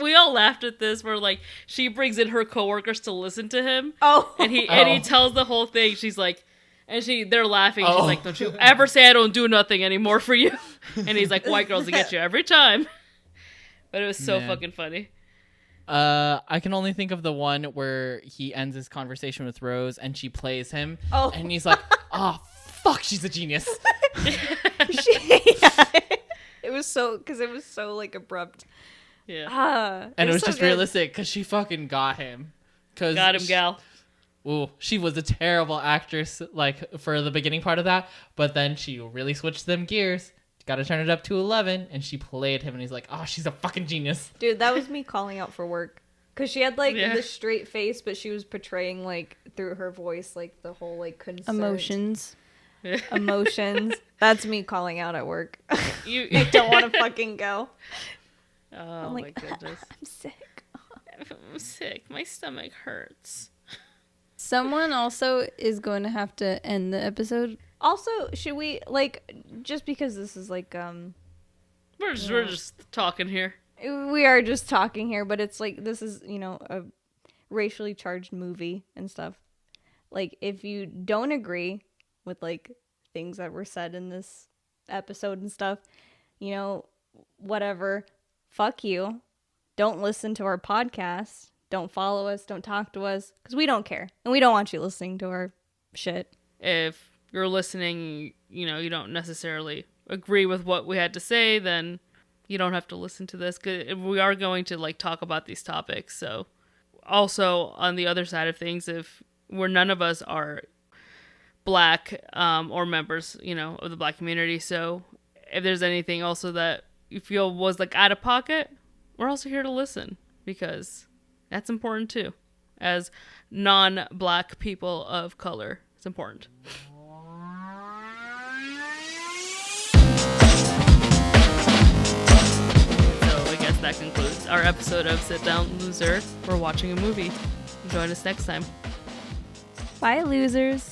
we all laughed at this. Where like she brings in her coworkers to listen to him, and he tells the whole thing. She's like, they're laughing. She's like, "Don't you ever say I don't do nothing anymore for you?" And he's like, "White girls will get you every time." But it was so fucking funny. I can only think of the one where he ends his conversation with Rose and she plays him. And he's like, "Oh, fuck, she's a genius." It was so like abrupt. Yeah. And it was so just good. realistic because she fucking got him. Got him, gal. Ooh, she was a terrible actress, like, for the beginning part of that. But then she really switched them gears. Got to turn it up to 11, and she played him, and he's like, "Oh, she's a fucking genius." Dude, that was me calling out for work. Because she had, like, the straight face, but she was portraying, like, through her voice, like, the whole, like, concern. Emotions. That's me calling out at work. You I don't want to fucking go. Oh, I'm like, my goodness. I'm sick. I'm sick. My stomach hurts. Someone also is going to have to end the episode. Also, should we, like, just because this is, like, We're just talking here. we are just talking here, but it's, like, this is, you know, a racially charged movie and stuff. Like, if you don't agree with, like, things that were said in this episode and stuff, you know, whatever, fuck you. Don't listen to our podcast. Don't follow us. Don't talk to us. Because we don't care. And we don't want you listening to our shit. If you're listening, you know, you don't necessarily agree with what we had to say, then you don't have to listen to this. 'Cause we are going to, like, talk about these topics. So also on the other side of things, if none of us are Black or members, you know, of the Black community. So if there's anything also that you feel was, like, out of pocket, we're also here to listen, because that's important too. As non-Black people of color, it's important. So I guess that concludes our episode of Sit Down Loser. We're watching a movie. Join us next time. Bye, losers.